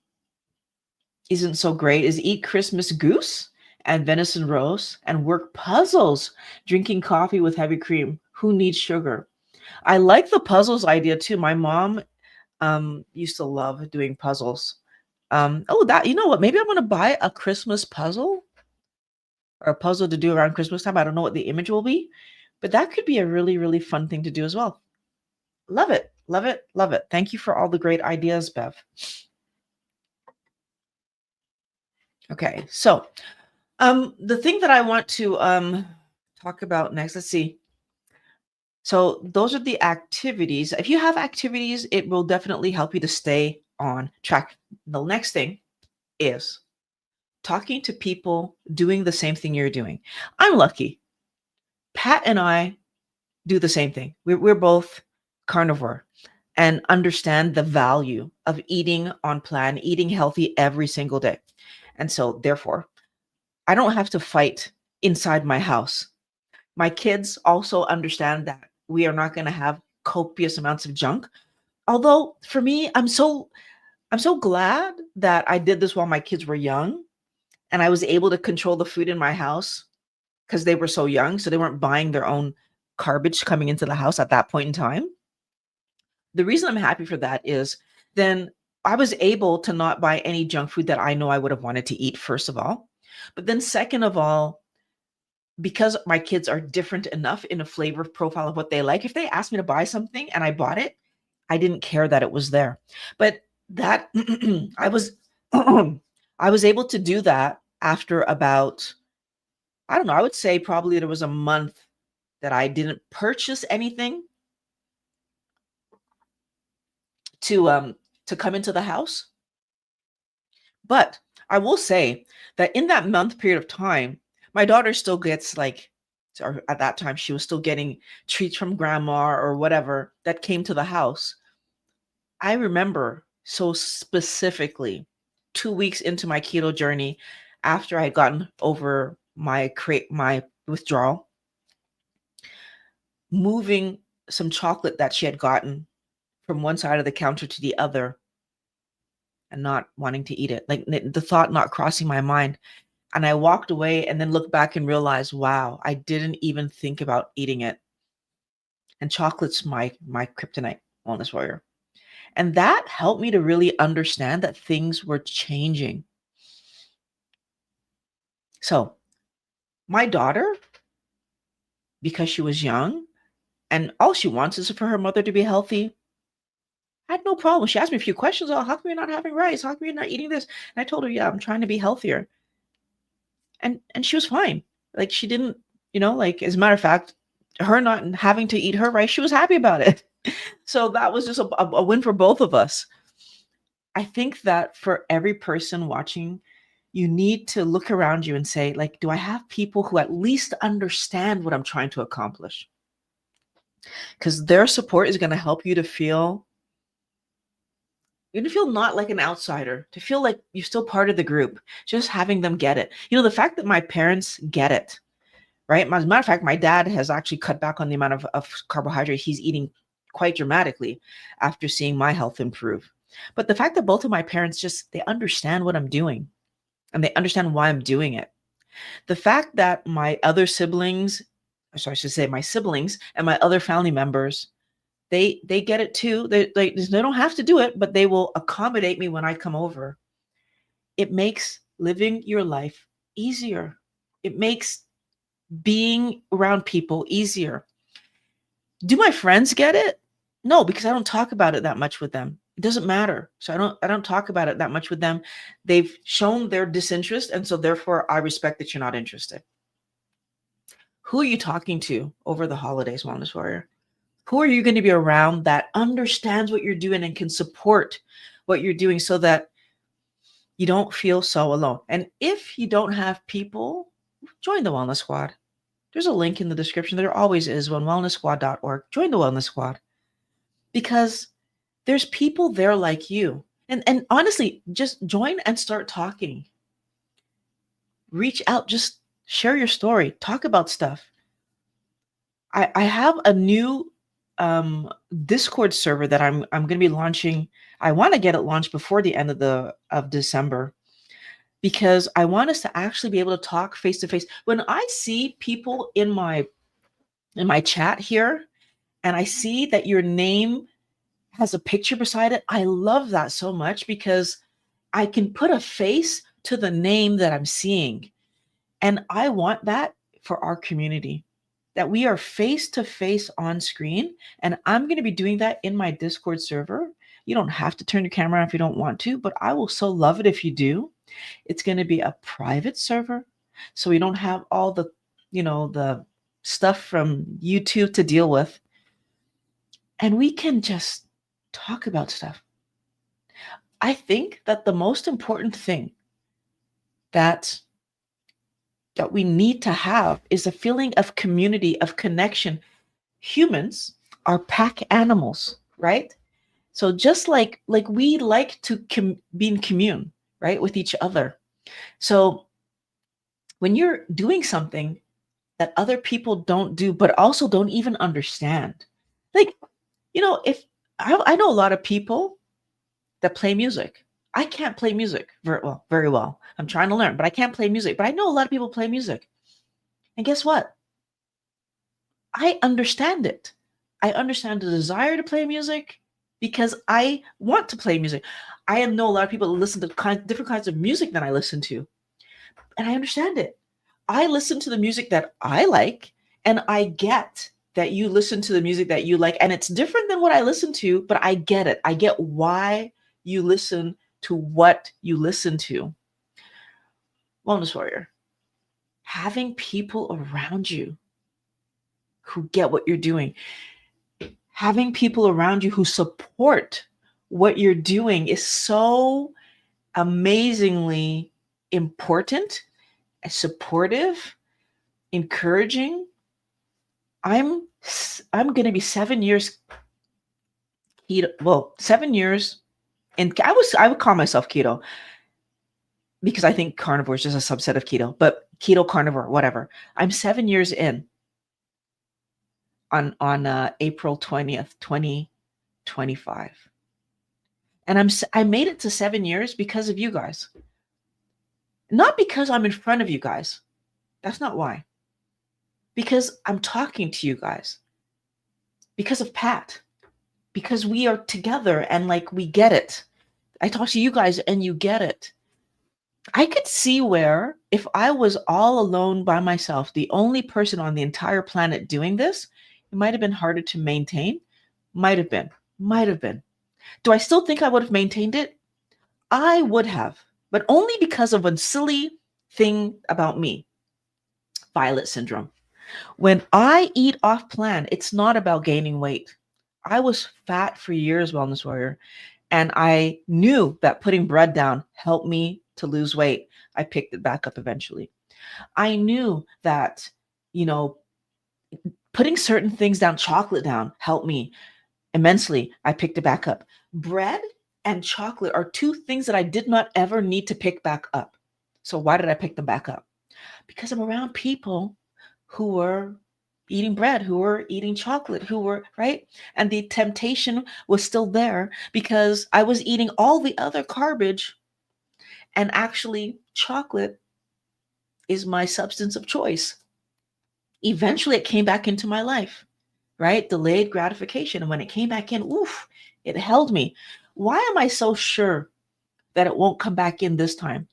isn't so great is eat Christmas goose and venison roast and work puzzles, drinking coffee with heavy cream. Who needs sugar? I like the puzzles idea too. My mom used to love doing puzzles. Oh, that you know what? Maybe I'm gonna buy a Christmas puzzle or a puzzle to do around Christmas time. I don't know what the image will be, but that could be a really, really fun thing to do as well. Love it. Love it. Love it. Thank you for all the great ideas, Bev. Okay. So, the thing that I want to talk about next, let's see. So, those are the activities. If you have activities, it will definitely help you to stay on track. The next thing is talking to people doing the same thing you're doing. I'm lucky. Pat and I do the same thing. We're both carnivore and understand the value of eating on plan, eating healthy every single day. And so, therefore, I don't have to fight inside my house. My kids also understand that we are not going to have copious amounts of junk. Although for me, I'm so glad that I did this while my kids were young and I was able to control the food in my house because they were so young, so they weren't buying their own garbage coming into the house at that point in time. The reason I'm happy for that is then I was able to not buy any junk food that I know I would have wanted to eat, first of all. But then, second of all, because my kids are different enough in a flavor profile of what they like, if they asked me to buy something and I bought it, I didn't care that it was there. But that I was I was able to do that after about, I don't know, I would say probably there was a month that I didn't purchase anything to um to come into the house. But I will say that in that month period of time, my daughter still gets like, or at that time, she was still getting treats from grandma or whatever that came to the house. I remember so specifically 2 weeks into my keto journey, after I had gotten over my withdrawal, moving some chocolate that she had gotten from one side of the counter to the other and not wanting to eat it. Like the thought not crossing my mind. And I walked away and then looked back and realized, wow, I didn't even think about eating it. And chocolate's my kryptonite, wellness warrior. And that helped me to really understand that things were changing. So my daughter, because she was young and all she wants is for her mother to be healthy, I had no problem. She asked me a few questions. Oh, how come you're not having rice? How come you're not eating this? And I told her, yeah, I'm trying to be healthier. And she was fine. Like she didn't, like as a matter of fact, her not having to eat her rice, she was happy about it. So that was just a win for both of us. I think that for every person watching, you need to look around you and say, like, do I have people who at least understand what I'm trying to accomplish? Because their support is going to help you to feel, not like an outsider, to feel like you're still part of the group, just having them get it. The fact that my parents get it, right? As a matter of fact, my dad has actually cut back on the amount of carbohydrate he's eating quite dramatically after seeing my health improve. But the fact that both of my parents they understand what I'm doing and they understand why I'm doing it. The fact that my other siblings, I should say my siblings and my other family members, they get it too. They don't have to do it, but they will accommodate me when I come over. It makes living your life easier. It makes being around people easier. Do my friends get it? No, because I don't talk about it that much with them. It doesn't matter. So I don't talk about it that much with them. They've shown their disinterest, and so therefore I respect that you're not interested. Who are you talking to over the holidays, Wellness Warrior? Who are you going to be around that understands what you're doing and can support what you're doing so that you don't feel so alone? And if you don't have people, join the Wellness Squad. There's a link in the description. There always is one, wellnesssquad.org. Join the Wellness Squad because there's people there like you. And honestly, just join and start talking. Reach out, just share your story, talk about stuff. I have a new Discord server that I'm going to be launching. I want to get it launched before the end of December because I want us to actually be able to talk face to face. When I see people in my chat here and I see that your name has a picture beside it, I love that so much because I can put a face to the name that I'm seeing. And I want that for our community, that we are face to face on screen. And I'm going to be doing that in my Discord server. You don't have to turn your camera on if you don't want to, but I will so love it if you do. It's going to be a private server. So we don't have all the, the stuff from YouTube to deal with. And we can just talk about stuff. I think that the most important thing that we need to have is a feeling of community, of connection. Humans are pack animals, right? So just like we like to be in commune, right, with each other. So when you're doing something that other people don't do, but also don't even understand, like, if I know a lot of people that play music. I can't play music very well. I'm trying to learn, but I can't play music. But I know a lot of people play music. And guess what? I understand it. I understand the desire to play music because I want to play music. I know a lot of people that listen to different kinds of music than I listen to. And I understand it. I listen to the music that I like, and I get that you listen to the music that you like. And it's different than what I listen to, but I get it. I get why you listen to what you listen to. Wellness Warrior, having people around you who get what you're doing, having people around you who support what you're doing is so amazingly important, supportive, encouraging. I'm going to be 7 years keto. Well, 7 years, and I would call myself keto because I think carnivore is just a subset of keto, but keto, carnivore, whatever. I'm 7 years in. on April 20th, 2025. And I made it to 7 years because of you guys. Not because I'm in front of you guys. That's not why. Because I'm talking to you guys. Because of Pat. Because we are together and like we get it. I talk to you guys and you get it. I could see where if I was all alone by myself, the only person on the entire planet doing this, it might have been harder to maintain. Might have been. Might have been. Do I still think I would have maintained it? I would have, but only because of a silly thing about me, Violet syndrome. When I eat off plan, it's not about gaining weight. I was fat for years, Wellness Warrior, and I knew that putting bread down helped me to lose weight. I picked it back up eventually. I knew that, you know, putting certain things down, chocolate down, helped me immensely. I picked it back up. Bread and chocolate are two things that I did not ever need to pick back up. So why did I pick them back up? Because I'm around people who were eating bread, who were eating chocolate, who were, right? And the temptation was still there because I was eating all the other garbage, and actually chocolate is my substance of choice. Eventually it came back into my life, right? Delayed gratification. And when it came back in, oof, it held me. Why am I so sure that it won't come back in this time?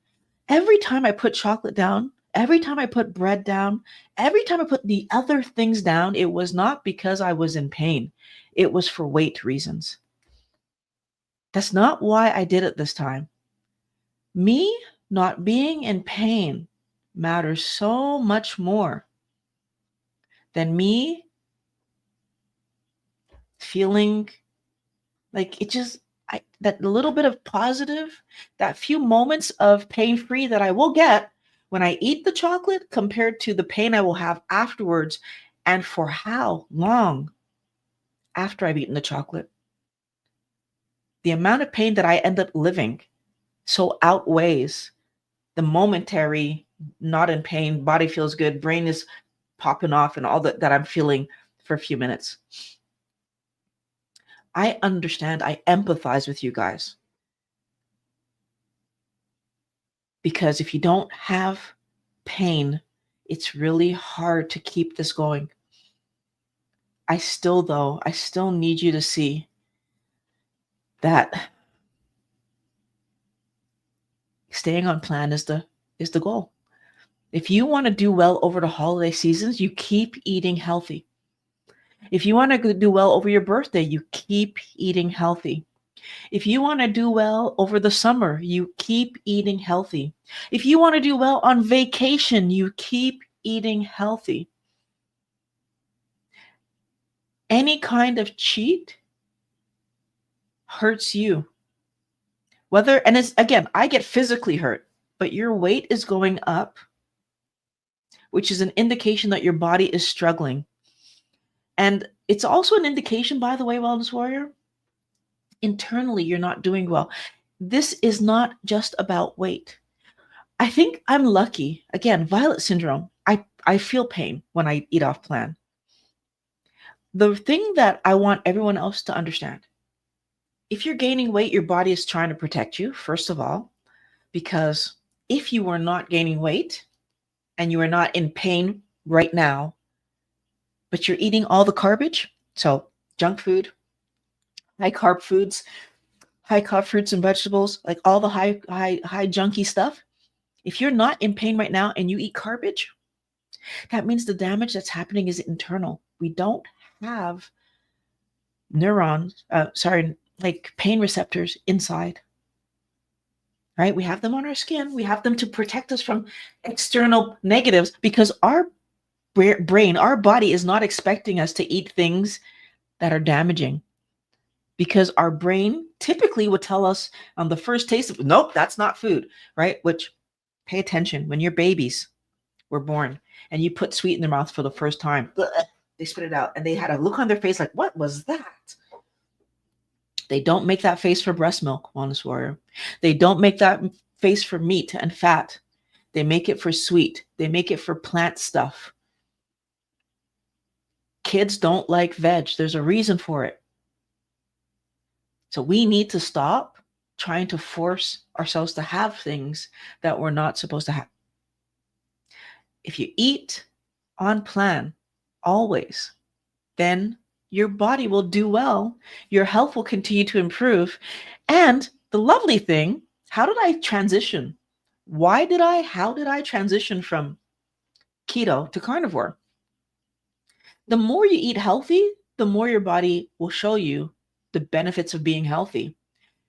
Every time I put chocolate down, every time I put bread down, every time I put the other things down, it was not because I was in pain. It was for weight reasons. That's not why I did it this time. Me not being in pain matters so much more than me feeling like it just, that little bit of positive, that few moments of pain free that I will get when I eat the chocolate compared to the pain I will have afterwards, and for how long after I've eaten the chocolate. The amount of pain that I end up living so outweighs the momentary, not in pain, body feels good, brain is popping off, and all that I'm feeling for a few minutes. I understand, I empathize with you guys. Because if you don't have pain, it's really hard to keep this going. I still need you to see that staying on plan is the goal. If you want to do well over the holiday seasons, you keep eating healthy. If you want to do well over your birthday, you keep eating healthy. If you want to do well over the summer, you keep eating healthy. If you want to do well on vacation, you keep eating healthy. Any kind of cheat hurts you. And it's, again, I get physically hurt, but your weight is going up, which is an indication that your body is struggling. And it's also an indication, by the way, Wellness Warrior, internally you're not doing well. This is not just about weight. I think I'm lucky. Again, Violet syndrome. I feel pain when I eat off plan. The thing that I want everyone else to understand, if you're gaining weight, your body is trying to protect you, first of all, because if you were not gaining weight and you are not in pain right now, but you're eating all the garbage, so junk food, high carb foods, high carb fruits and vegetables, like all the high junky stuff, if you're not in pain right now and you eat garbage, that means the damage that's happening is internal. We don't have like pain receptors inside, right? We have them on our skin. We have them to protect us from external negatives because our brain, our body is not expecting us to eat things that are damaging, because our brain typically would tell us on the first taste of, nope, that's not food, right? Which, pay attention, when your babies were born and you put sweet in their mouth for the first time, they spit it out and they had a look on their face like, what was that? They don't make that face for breast milk, Wellness Warrior. They don't make that face for meat and fat. They make it for sweet. They make it for plant stuff. Kids don't like veg. There's a reason for it. So we need to stop trying to force ourselves to have things that we're not supposed to have. If you eat on plan always, then your body will do well. Your health will continue to improve. And the lovely thing, how did I transition? How did I transition from keto to carnivore? The more you eat healthy, the more your body will show you the benefits of being healthy.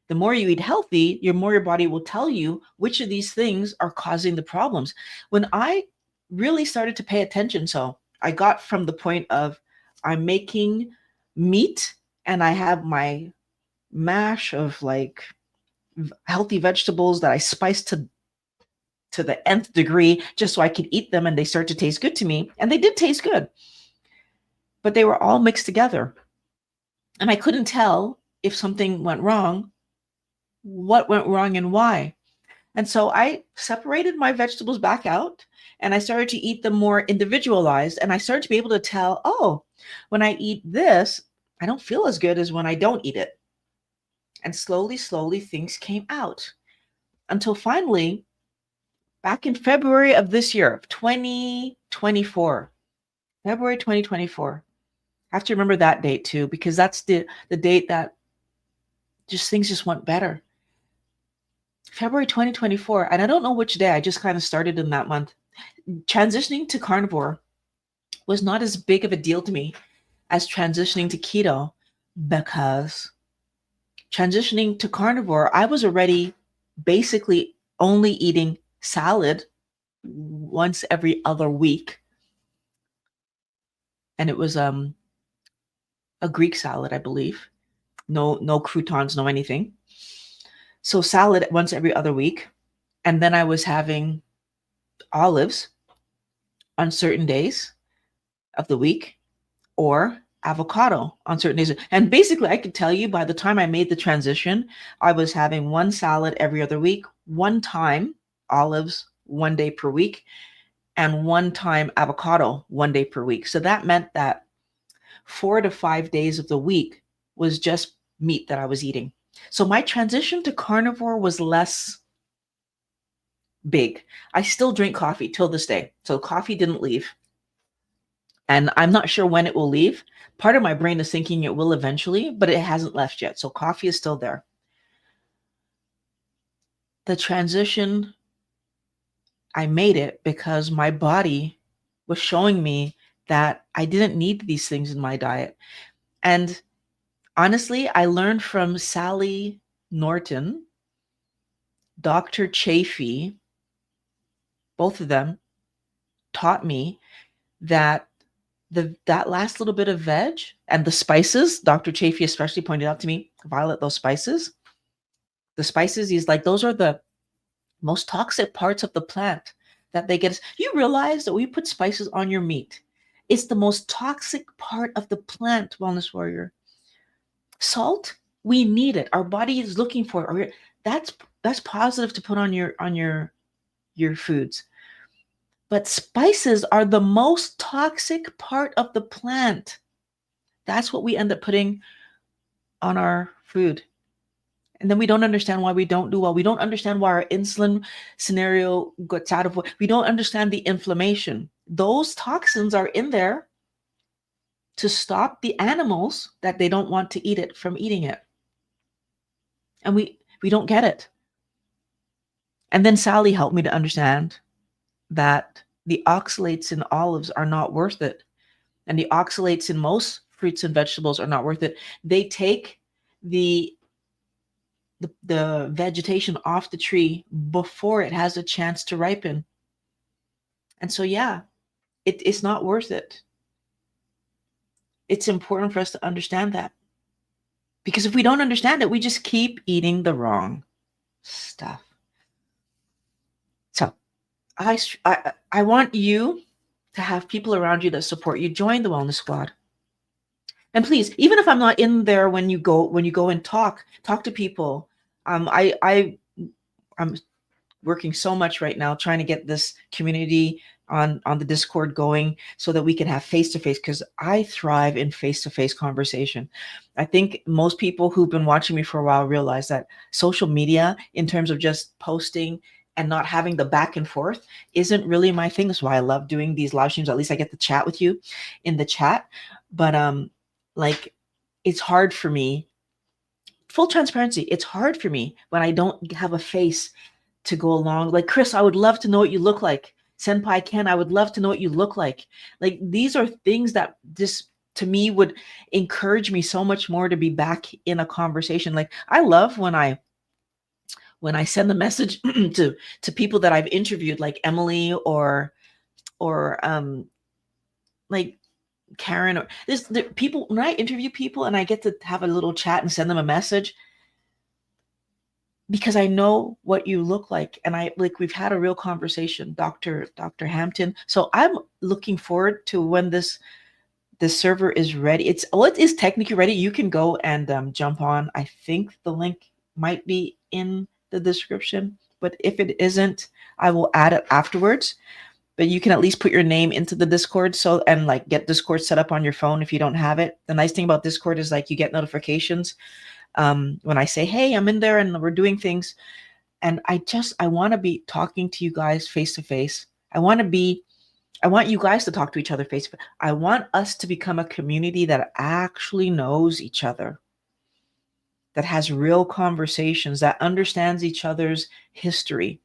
The more you eat healthy, your more your body will tell you which of these things are causing the problems. When I really started to pay attention, so I got from the point of I'm making meat and I have my mash of like healthy vegetables that I spice to the nth degree just so I could eat them and they start to taste good to me. And they did taste good, but they were all mixed together. And I couldn't tell if something went wrong, what went wrong and why. And so I separated my vegetables back out and I started to eat them more individualized. And I started to be able to tell, oh, when I eat this, I don't feel as good as when I don't eat it. And slowly, slowly, things came out until finally, back in February of this year, 2024, February 2024. I have to remember that date too, because that's the date that just things just went better. February 2024. And I don't know which day, I just kind of started in that month. Transitioning to carnivore was not as big of a deal to me as transitioning to keto, because transitioning to carnivore, I was already basically only eating salad once every other week. And it was a Greek salad, I believe. No croutons, no anything. So salad once every other week. And then I was having olives on certain days of the week, or avocado on certain days. And basically, I could tell you by the time I made the transition, I was having one salad every other week, one time olives 1 day per week, and one time avocado 1 day per week. So that meant that 4 to 5 days of the week was just meat that I was eating. So my transition to carnivore was less big. I still drink coffee till this day. So coffee didn't leave. And I'm not sure when it will leave. Part of my brain is thinking it will eventually, but it hasn't left yet. So coffee is still there. The transition, I made it because my body was showing me that I didn't need these things in my diet. And honestly, I learned from Sally Norton, Dr. Chafee, both of them taught me that that last little bit of veg and the spices, Dr. Chafee especially pointed out to me, Violet, those spices, the spices, he's like, those are the most toxic parts of the plant that they get. You realize that when you put spices on your meat, it's the most toxic part of the plant, Wellness Warrior. Salt, we need it. Our body is looking for it. That's positive to put on your foods. But spices are the most toxic part of the plant. That's what we end up putting on our food. And then we don't understand why we don't do well. We don't understand why our insulin scenario gets out of. We don't understand the inflammation. Those toxins are in there to stop the animals that they don't want to eat it from eating it. And we don't get it. And then Sally helped me to understand that the oxalates in olives are not worth it. And the oxalates in most fruits and vegetables are not worth it. They take the vegetation off the tree before it has a chance to ripen. And so, yeah, it's not worth it. It's important for us to understand that. Because if we don't understand it, we just keep eating the wrong stuff. So I want you to have people around you that support you. Join the Wellness Squad. And please, even if I'm not in there when you go and talk to people, I'm working so much right now trying to get this community on the Discord going so that we can have face to face, because I thrive in face to face conversation. I think most people who've been watching me for a while realize that social media, in terms of just posting and not having the back and forth, isn't really my thing. That's why I love doing these live streams. At least I get to chat with you in the chat. But like, it's hard for me, full transparency, it's hard for me when I don't have a face to go along. Like, Chris, I would love to know what you look like. Senpai Ken, I would love to know what you look like. Like, these are things that just to me would encourage me so much more to be back in a conversation. Like, I love when I send the message to people that I've interviewed, like Emily or like Karen, or there people, when I interview people and I get to have a little chat and send them a message, because I know what you look like. And I like, we've had a real conversation, Dr. Hampton. So I'm looking forward to when this server is ready. It is technically ready. You can go and jump on. I think the link might be in the description, but if it isn't, I will add it afterwards. But you can at least put your name into the Discord, so, and like get Discord set up on your phone if you don't have it. The nice thing about Discord is like you get notifications when I say, hey, I'm in there and we're doing things. And I want to be talking to you guys face to face. I want you guys to talk to each other face to face. I want us to become a community that actually knows each other, that has real conversations, that understands each other's history.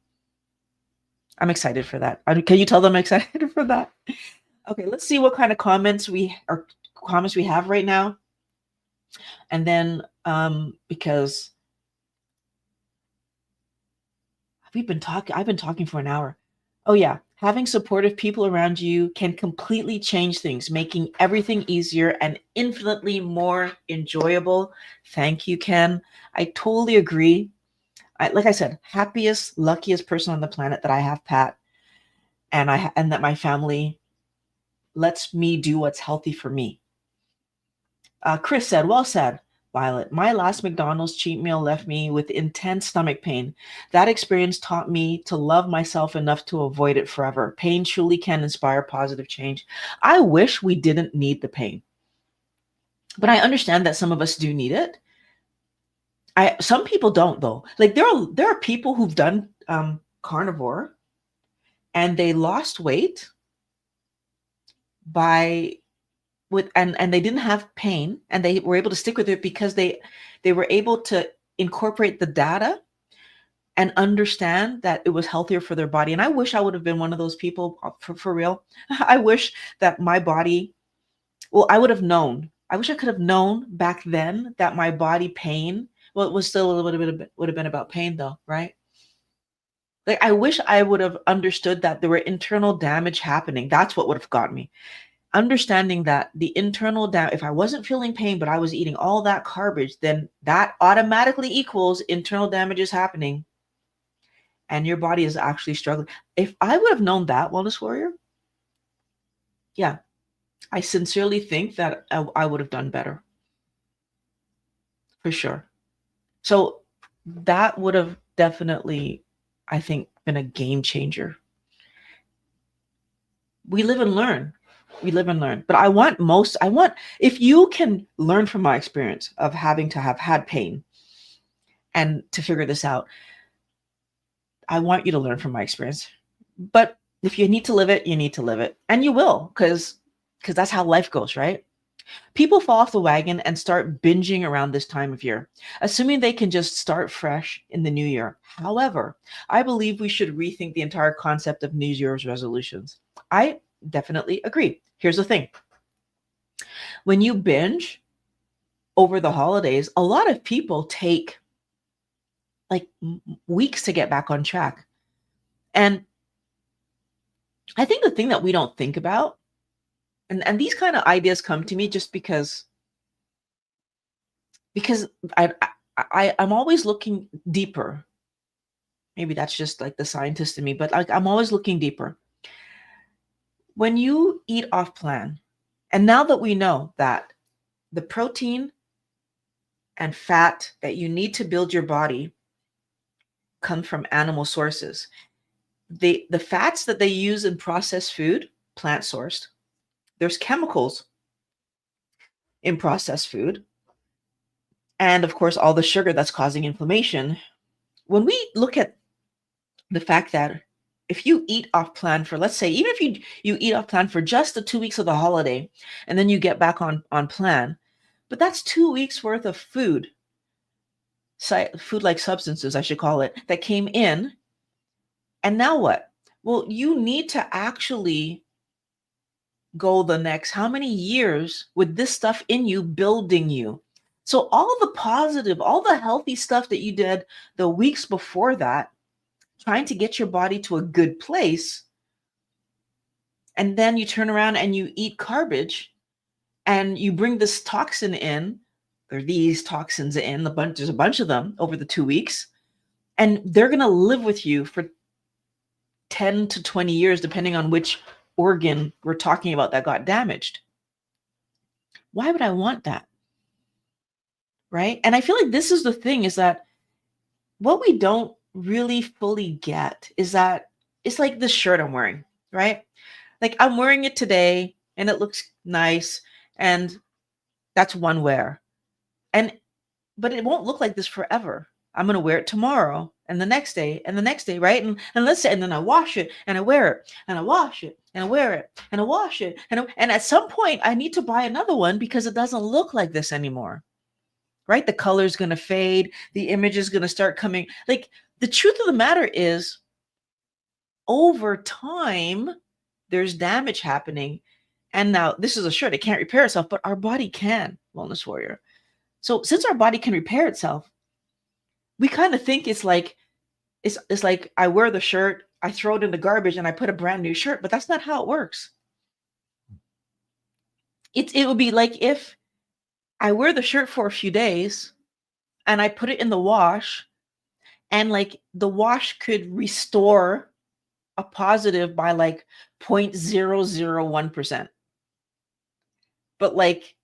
I'm excited for that. Can you tell them I'm excited for that? Okay, let's see what kind of comments we have right now. And then because I've been talking for an hour. Oh yeah, having supportive people around you can completely change things, making everything easier and infinitely more enjoyable. Thank you, Ken. I totally agree. Like I said, happiest, luckiest person on the planet that I have Pat, and that my family lets me do what's healthy for me. Chris said, well said, Violet. My last McDonald's cheat meal left me with intense stomach pain. That experience taught me to love myself enough to avoid it forever. Pain truly can inspire positive change. I wish we didn't need the pain, but I understand that some of us do need it. Some people don't though. Like there are people who've done carnivore and they lost weight by with and they didn't have pain, and they were able to stick with it because they were able to incorporate the data and understand that it was healthier for their body. And I wish I would have been one of those people, for real. I wish that my body, well, I would have known. I wish I could have known back then that my body pain, well, it was still a little bit, would have been about pain though, right? Like, I wish I would have understood that there were internal damage happening. That's what would have got me. Understanding that the internal if I wasn't feeling pain, but I was eating all that garbage, then that automatically equals internal damage is happening and your body is actually struggling. If I would have known that, Wellness Warrior, yeah, I sincerely think that I would have done better, for sure. So that would have definitely, I think, been a game changer. We live and learn. We live and learn. But I want, if you can learn from my experience of having to have had pain and to figure this out, I want you to learn from my experience. But if you need to live it, you need to live it. And you will, because that's how life goes, right? People fall off the wagon and start binging around this time of year, assuming they can just start fresh in the new year. However, I believe we should rethink the entire concept of New Year's resolutions. I definitely agree. Here's the thing. When you binge over the holidays, a lot of people take like weeks to get back on track. And I think the thing that we don't think about, and these kind of ideas come to me just because I'm always looking deeper. Maybe that's just like the scientist in me, but like I'm always looking deeper. When you eat off plan, and now that we know that the protein and fat that you need to build your body come from animal sources. The fats that they use in processed food, plant sourced. There's chemicals in processed food. And of course, all the sugar that's causing inflammation. When we look at the fact that if you eat off plan for, let's say, even if you eat off plan for just the 2 weeks of the holiday, and then you get back on plan, but that's 2 weeks worth of food like substances, I should call it, that came in. And now what? Well, you need to actually go the next how many years with this stuff in you, building you. So all the positive, all the healthy stuff that you did the weeks before that, trying to get your body to a good place, and then you turn around and you eat garbage and you bring this toxin in, or these toxins in, there's a bunch of them over the 2 weeks, and they're going to live with you for 10 to 20 years, depending on which organ we're talking about that got damaged. Why would I want that? Right? And I feel like this is the thing, is that what we don't really fully get is that it's like this shirt I'm wearing, right? Like I'm wearing it today and it looks nice, and that's one wear. But it won't look like this forever. I'm going to wear it tomorrow and the next day and the next day, right? And let's say, and then I wash it and I wear it and I wash it and I wear it and I wash it. And at some point I need to buy another one because it doesn't look like this anymore, right? The color's going to fade. The image is going to start coming. Like, the truth of the matter is, over time, there's damage happening. And now this is a shirt. It can't repair itself, but our body can, Wellness Warrior. So since our body can repair itself, we kind of think it's like I wear the shirt, I throw it in the garbage, and I put a brand new shirt, but that's not how it works. It would be like if I wear the shirt for a few days and I put it in the wash, and like the wash could restore a positive by like 0.001%. But like,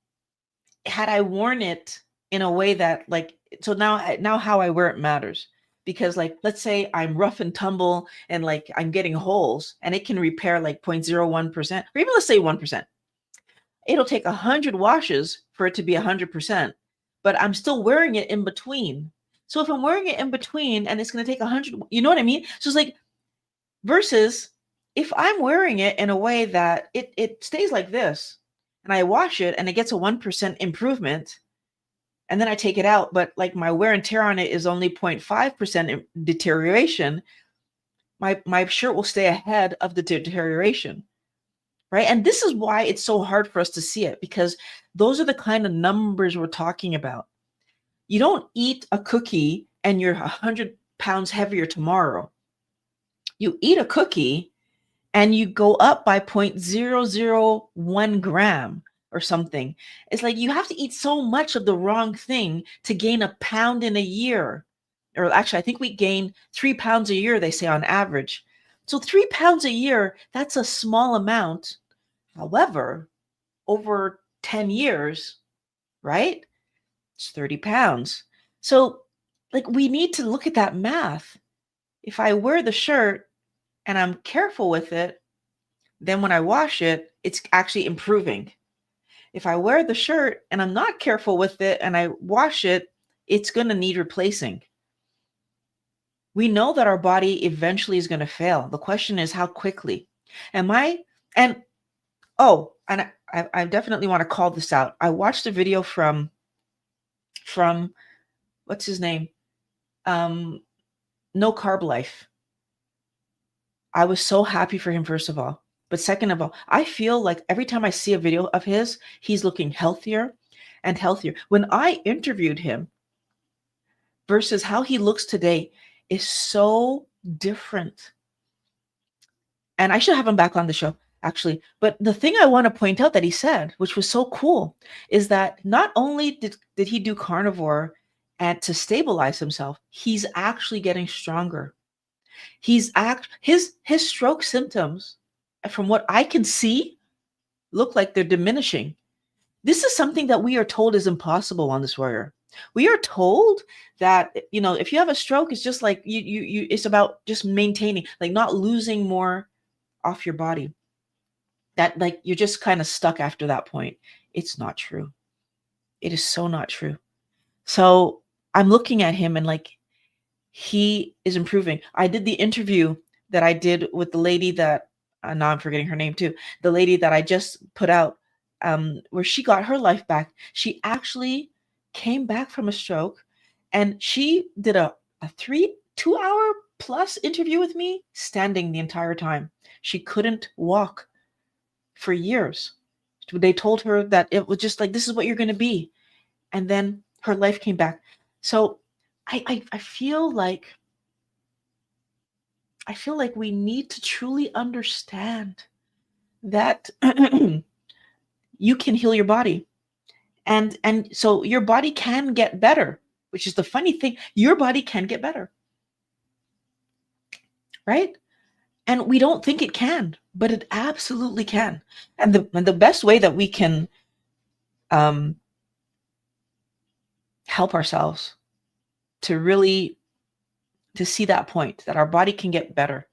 had I worn it in a way that like, so now how I wear it matters, because like, let's say I'm rough and tumble and like I'm getting holes, and it can repair like 0.01%, or even let's say 1%. It'll take 100 washes for it to be 100%, but I'm still wearing it in between. So if I'm wearing it in between and it's going to take 100, you know what I mean? So it's like, versus if I'm wearing it in a way that it stays like this, and I wash it and it gets a 1% improvement, and then I take it out, but like my wear and tear on it is only 0.5% deterioration, my shirt will stay ahead of the deterioration, right? And this is why it's so hard for us to see it, because those are the kind of numbers we're talking about. You don't eat a cookie and you're 100 pounds heavier tomorrow. You eat a cookie and you go up by 0.001 gram or something. It's like you have to eat so much of the wrong thing to gain a pound in a year. Or actually, I think we gain 3 pounds a year, they say, on average. So 3 pounds a year, that's a small amount. However, over 10 years, right? It's 30 pounds. So like, we need to look at that math. If I wear the shirt and I'm careful with it, then when I wash it, it's actually improving. If I wear the shirt and I'm not careful with it and I wash it, it's going to need replacing. We know that our body eventually is going to fail. The question is, how quickly? I definitely want to call this out. I watched a video from what's his name? No Carb Life. I was so happy for him, first of all. But second of all, I feel like every time I see a video of his, he's looking healthier and healthier. When I interviewed him versus how he looks today is so different. And I should have him back on the show, actually. But the thing I want to point out that he said, which was so cool, is that not only did he do carnivore and to stabilize himself, he's actually getting stronger. His stroke symptoms, from what I can see, look like they're diminishing. This is something that we are told is impossible on this warrior. We are told that, if you have a stroke, it's just like it's about just maintaining, like not losing more off your body. That like you're just kind of stuck after that point. It's not true. It is so not true. So I'm looking at him and like he is improving. I did the interview that I did with the lady that now I'm forgetting her name too. The lady that I just put out, where she got her life back. She actually came back from a stroke, and she did a 2 hour plus interview with me, standing the entire time. She couldn't walk for years. They told her that it was just like, this is what you're going to be, and then her life came back. So I feel like we need to truly understand that you can heal your body, and so your body can get better, which is the funny thing. Your body can get better, right? And we don't think it can, but it absolutely can. And the best way that we can um, help ourselves to really to see that point that our body can get better,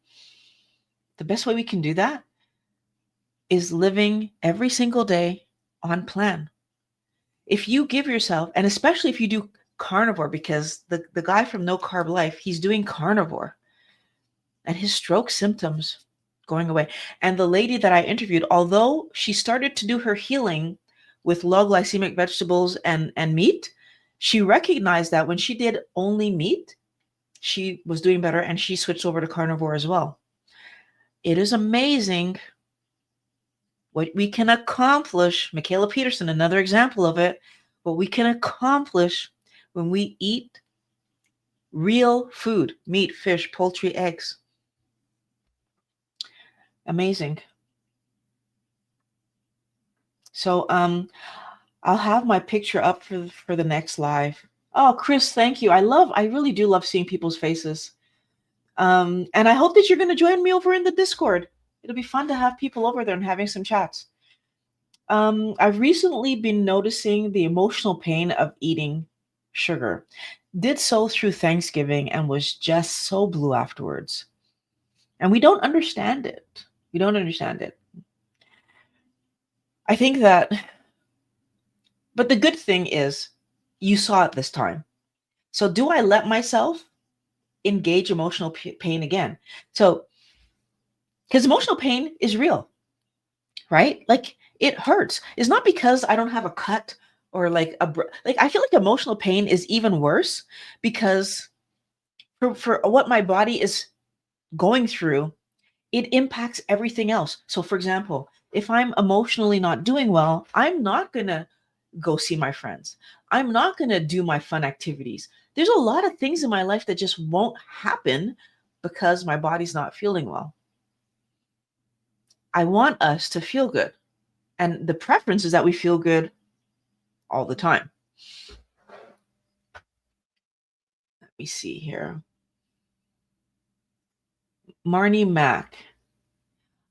the best way we can do that is living every single day on plan. If you give yourself, and especially if you do carnivore, because the guy from No Carb Life, he's doing carnivore and his stroke symptoms going away. And the lady that I interviewed, although she started to do her healing with low glycemic vegetables and meat, she recognized that when she did only meat, she was doing better, and she switched over to carnivore as well. It is amazing what we can accomplish. Michaela Peterson, another example of it, what we can accomplish when we eat real food, meat, fish, poultry, eggs. Amazing. So I'll have my picture up for the next live. Oh, Chris, thank you. I really do love seeing people's faces. And I hope that you're going to join me over in the Discord. It'll be fun to have people over there and having some chats. I've recently been noticing the emotional pain of eating sugar. Did so through Thanksgiving and was just so blue afterwards. And we don't understand it. We don't understand it. I think that, but the good thing is you saw it this time. So do I let myself engage emotional pain again? So, because emotional pain is real, right? Like it hurts. It's not because I don't have a cut or like like I feel like emotional pain is even worse because for what my body is going through, it impacts everything else. So for example, if I'm emotionally not doing well, I'm not going to go see my friends. I'm not going to do my fun activities. There's a lot of things in my life that just won't happen because my body's not feeling well. I want us to feel good. And the preference is that we feel good all the time. Let me see here. Marnie Mack.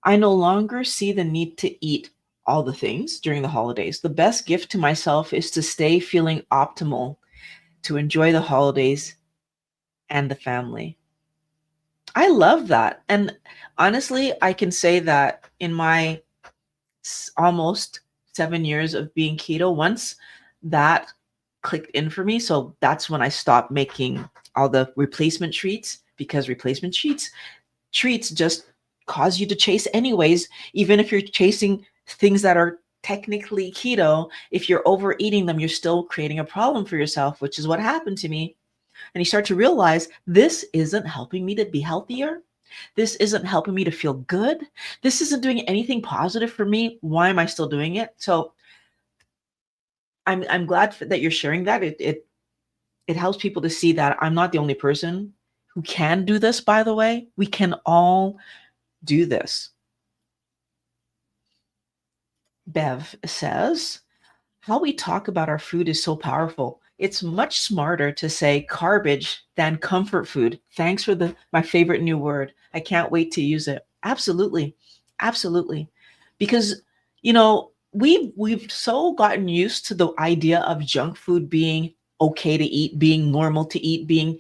I no longer see the need to eat all the things during the holidays. The best gift to myself is to stay feeling optimal, to enjoy the holidays and the family. I love that. And honestly, I can say that in my almost 7 years of being keto, once that clicked in for me, so that's when I stopped making all the replacement treats, because replacement treats just cause you to chase anyways. Even if you're chasing things that are technically keto, if you're overeating them, you're still creating a problem for yourself, which is what happened to me. And you start to realize this isn't helping me to be healthier. This isn't helping me to feel good. This isn't doing anything positive for me. Why am I still doing it? So I'm glad that you're sharing that. It helps people to see that I'm not the only person who can do this, by the way. We can all do this. Bev says, how we talk about our food is so powerful. It's much smarter to say garbage than comfort food. Thanks for my favorite new word. I can't wait to use it. Absolutely. Absolutely. Because, we've so gotten used to the idea of junk food being okay to eat, being normal to eat, being,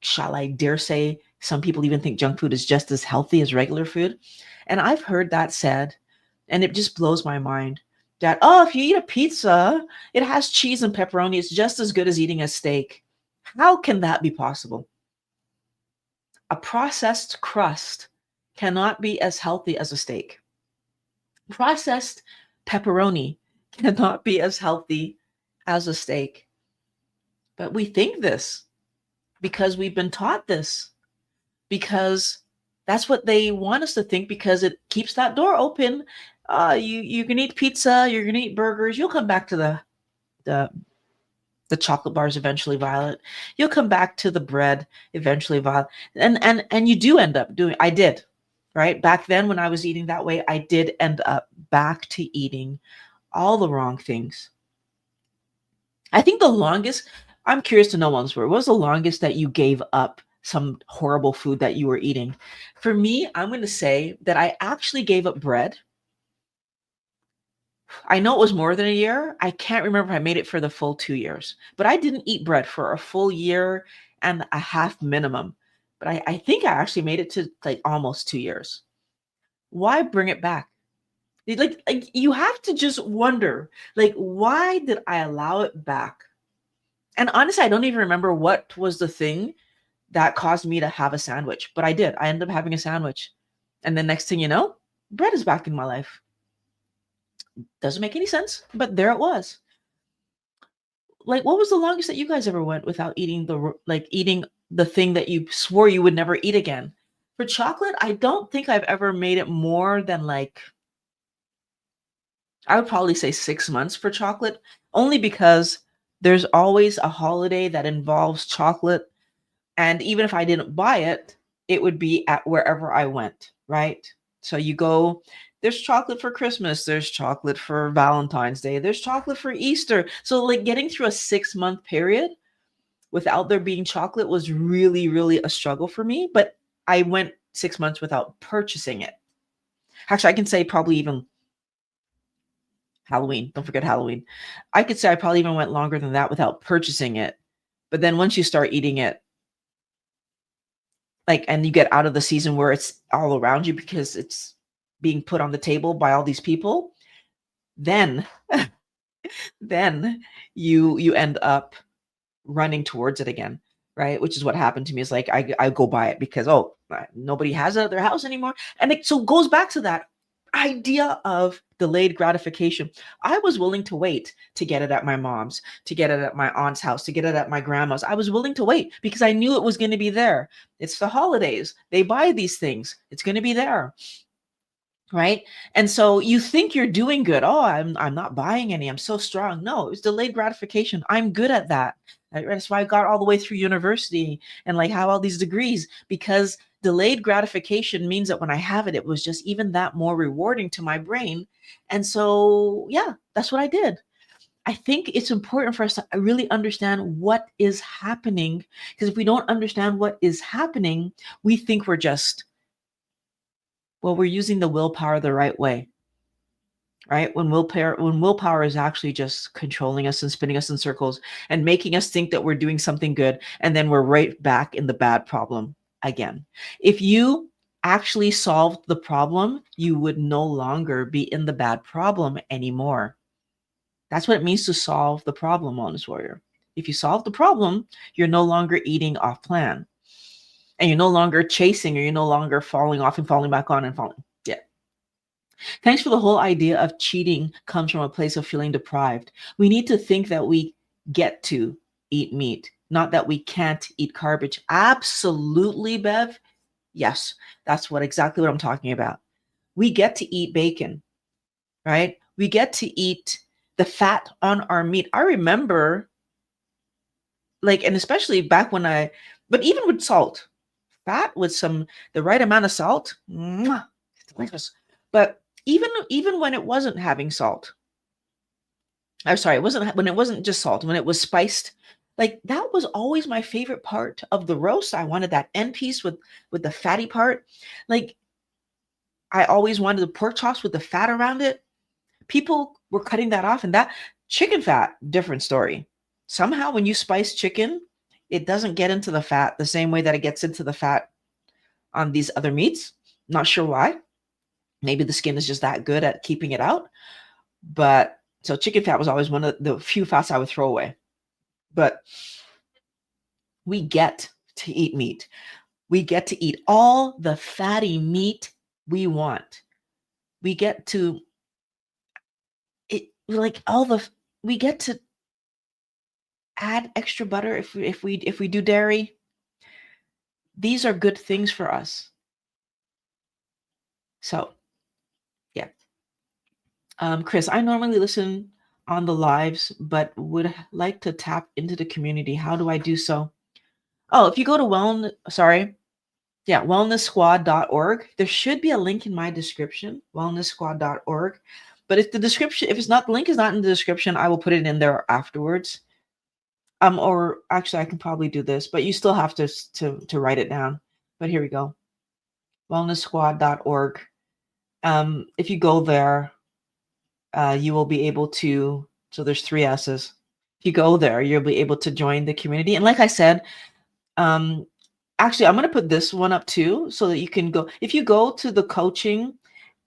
shall I dare say, some people even think junk food is just as healthy as regular food. And I've heard that said, and it just blows my mind that, oh, if you eat a pizza, it has cheese and pepperoni, it's just as good as eating a steak. How can that be possible? A processed crust cannot be as healthy as a steak. Processed pepperoni cannot be as healthy as a steak. But we think this because we've been taught this, because that's what they want us to think, because it keeps that door open. You can eat pizza, you're gonna eat burgers, you'll come back to the the chocolate bars eventually, Violet. You'll come back to the bread eventually, Violet. And you do end up doing, I did, right? Back then when I was eating that way, I did end up back to eating all the wrong things. I think the longest, I'm curious to know, what was the longest that you gave up some horrible food that you were eating? For me, I'm going to say that I actually gave up bread. I know it was more than a year. I can't remember if I made it for the full 2 years, but I didn't eat bread for a full year and a half minimum. But I think I actually made it to like almost 2 years. Why bring it back? Like you have to just wonder, like, why did I allow it back? And honestly, I don't even remember what was the thing that caused me to have a sandwich, but I did. I ended up having a sandwich. And then next thing you know, bread is back in my life. Doesn't make any sense, but there it was. Like, what was the longest that you guys ever went without eating eating the thing that you swore you would never eat again? For chocolate, I don't think I've ever made it more than like, I would probably say 6 months for chocolate, only because there's always a holiday that involves chocolate. And even if I didn't buy it, it would be at wherever I went, right? So you go, there's chocolate for Christmas, there's chocolate for Valentine's Day, there's chocolate for Easter. So like getting through a 6 month period without there being chocolate was really, really a struggle for me. But I went 6 months without purchasing it. Actually, I can say probably even Halloween. Don't forget Halloween. I could say I probably even went longer than that without purchasing it. But then once you start eating it, like, and you get out of the season where it's all around you because it's being put on the table by all these people, then then you end up running towards it again, right? Which is what happened to me. Is like I go buy it because, oh, nobody has it at their house anymore, and it so goes back to that idea of delayed gratification. I was willing to wait to get it at my mom's, to get it at my aunt's house, to get it at my grandma's. I was willing to wait because I knew it was going to be there. It's the holidays. They buy these things. It's going to be there. Right. And so you think you're doing good. Oh, I'm not buying any. I'm so strong. No, it's delayed gratification. I'm good at that. That's why I got all the way through university and like have all these degrees, because delayed gratification means that when I have it, it was just even that more rewarding to my brain. And so, yeah, that's what I did. I think it's important for us to really understand what is happening, because if we don't understand what is happening, we think we're just, well, we're using the willpower the right way, right? When willpower is actually just controlling us and spinning us in circles and making us think that we're doing something good, and then we're right back in the bad problem again. If you actually solved the problem, you would no longer be in the bad problem anymore. That's what it means to solve the problem, Wellness Warrior. If you solve the problem, you're no longer eating off plan, and you're no longer chasing, or you're no longer falling off and falling back on and falling. Yeah. Thanks for the whole idea of cheating comes from a place of feeling deprived. We need to think that we get to eat meat, not that we can't eat garbage. Absolutely, Bev. Yes, that's exactly what I'm talking about. We get to eat bacon, right? We get to eat the fat on our meat. I remember, like, and especially back when but even with salt, fat with the right amount of salt, mwah, it's delicious. But even when it wasn't having salt, I'm sorry, when it wasn't just salt, when it was spiced, like that was always my favorite part of the roast. I wanted that end piece with the fatty part. Like I always wanted the pork chops with the fat around it. People were cutting that off, and that chicken fat, different story. Somehow when you spice chicken, it doesn't get into the fat the same way that it gets into the fat on these other meats. Not sure why. Maybe the skin is just that good at keeping it out. But so chicken fat was always one of the few fats I would throw away. But we get to eat meat. We get to eat all the fatty meat we want. We get to it like all the we get to add extra butter if we do dairy. These are good things for us. So, yeah. Chris, I normally listen on the lives, but would like to tap into the community. How do I do so? Oh, if you go to wellnesssquad.org, there should be a link in my description, wellnesssquad.org. But if the link is not in the description, I will put it in there afterwards. Or actually I can probably do this, but you still have to write it down. But here we go. wellnesssquad.org. If you go there, you will be able to, so there's 3 S's. If you go there, you'll be able to join the community. And like I said, actually, I'm going to put this one up too, so that you can go, if you go to the coaching,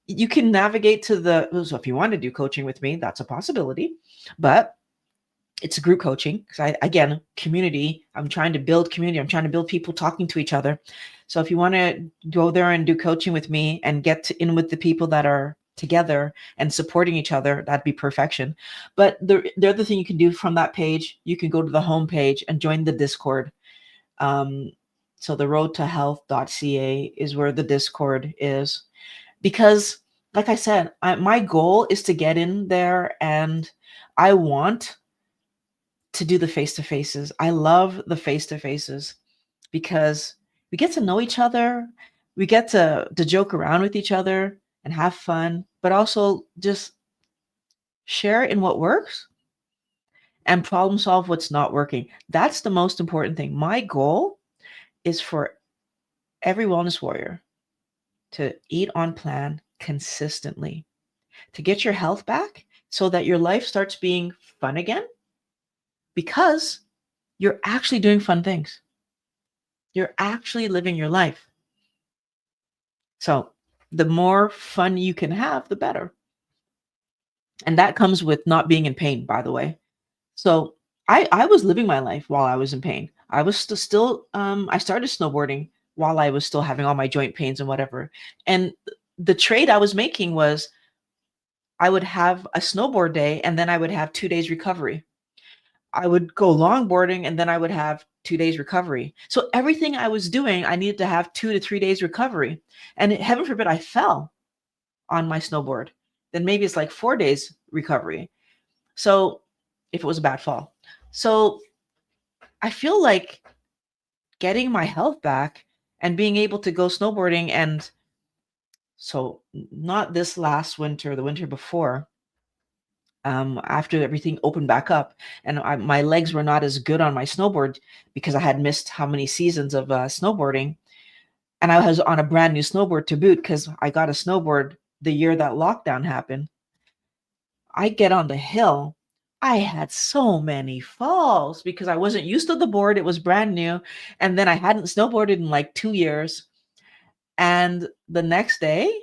you can navigate to so if you want to do coaching with me, that's a possibility, but it's a group coaching because again, community, I'm trying to build community. I'm trying to build people talking to each other. So if you want to go there and do coaching with me and get in with the people that are together and supporting each other, that'd be perfection. But the other thing you can do from that page, you can go to the home page and join the Discord. So the roadtohealth.ca is where the Discord is, because like I said, my goal is to get in there, and I want to do the face-to-faces. I love the face-to-faces because we get to know each other. We get to joke around with each other and have fun, but also just share in what works and problem solve what's not working. That's the most important thing. My goal is for every wellness warrior to eat on plan consistently, to get your health back so that your life starts being fun again, because you're actually doing fun things. You're actually living your life. So the more fun you can have, the better. And that comes with not being in pain, by the way. So I was living my life while I was in pain. I was still I started snowboarding while I was still having all my joint pains and whatever. And the trade I was making was I would have a snowboard day and then I would have 2 days recovery. I would go longboarding and then I would have 2 days recovery. So everything I was doing, I needed to have 2 to 3 days recovery. And heaven forbid I fell on my snowboard, then maybe it's like 4 days recovery. So if it was a bad fall. So I feel like getting my health back and being able to go snowboarding, and so not this last winter, the winter before, after everything opened back up, and my legs were not as good on my snowboard because I had missed how many seasons of snowboarding, and I was on a brand new snowboard to boot because I got a snowboard the year that lockdown happened. I get on the hill. I had so many falls because I wasn't used to the board. It was brand new. And then I hadn't snowboarded in like 2 years. And the next day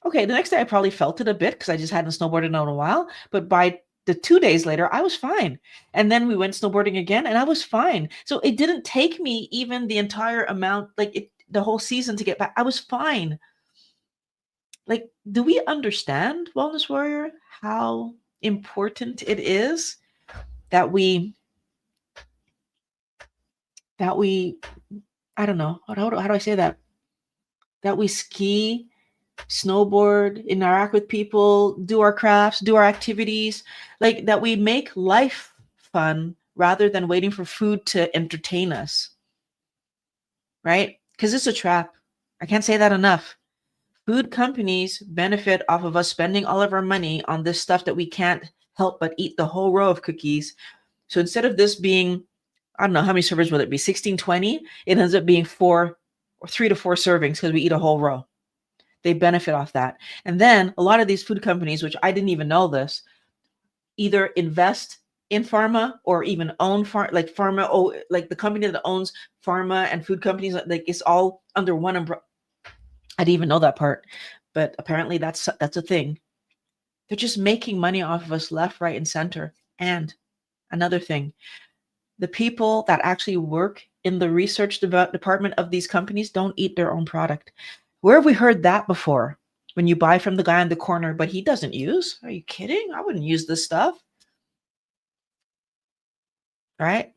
I probably felt it a bit because I just hadn't snowboarded in a while. But by the 2 days later, I was fine. And then we went snowboarding again and I was fine. So it didn't take me even the entire amount, the whole season to get back. I was fine. Like, do we understand, Wellness Warrior, how important it is that we I don't know, how do I say that? That we ski, snowboard, interact with people, do our crafts, do our activities, like that we make life fun rather than waiting for food to entertain us, right? Because it's a trap. I can't say that enough. Food companies benefit off of us spending all of our money on this stuff that we can't help but eat the whole row of cookies. So instead of this being, I don't know, how many servings will it be? 16, 20? It ends up being 3 to 4 servings because we eat a whole row. They benefit off that. And then a lot of these food companies, which I didn't even know this, either invest in pharma or even own like pharma, like the company that owns pharma and food companies, like it's all under one umbrella. I didn't even know that part, but apparently that's a thing. They're just making money off of us left, right, and center. And another thing, the people that actually work in the research department of these companies don't eat their own product. Where have we heard that before? When you buy from the guy in the corner, but he doesn't use? Are you kidding? I wouldn't use this stuff, right?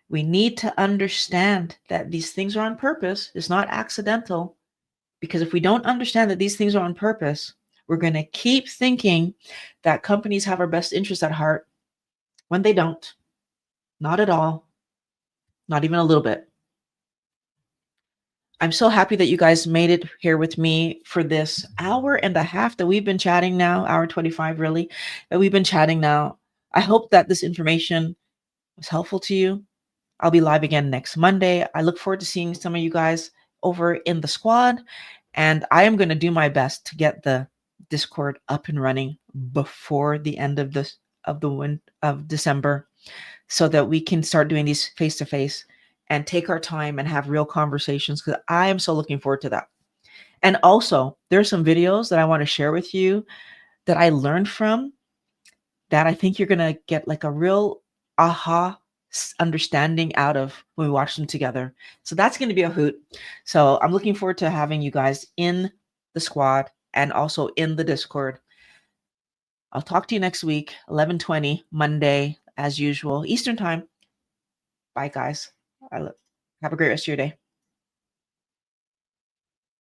We need to understand that these things are on purpose. It's not accidental. Because if we don't understand that these things are on purpose, we're going to keep thinking that companies have our best interests at heart when they don't. Not at all. Not even a little bit. I'm so happy that you guys made it here with me for this hour and a half that we've been chatting now, hour 25 really, that we've been chatting now. I hope that this information was helpful to you. I'll be live again next Monday. I look forward to seeing some of you guys over in the squad. And I am going to do my best to get the Discord up and running before the end of of December, so that we can start doing these face to face and take our time and have real conversations, because I am so looking forward to that. And also, there's some videos that I want to share with you that I learned from, that I think you're going to get like a real aha understanding out of when we watch them together. So that's going to be a hoot. So I'm looking forward to having you guys in the squad and also in the Discord. I'll talk to you next week, 11:20 Monday, as usual, Eastern time. Bye, guys. Have a great rest of your day.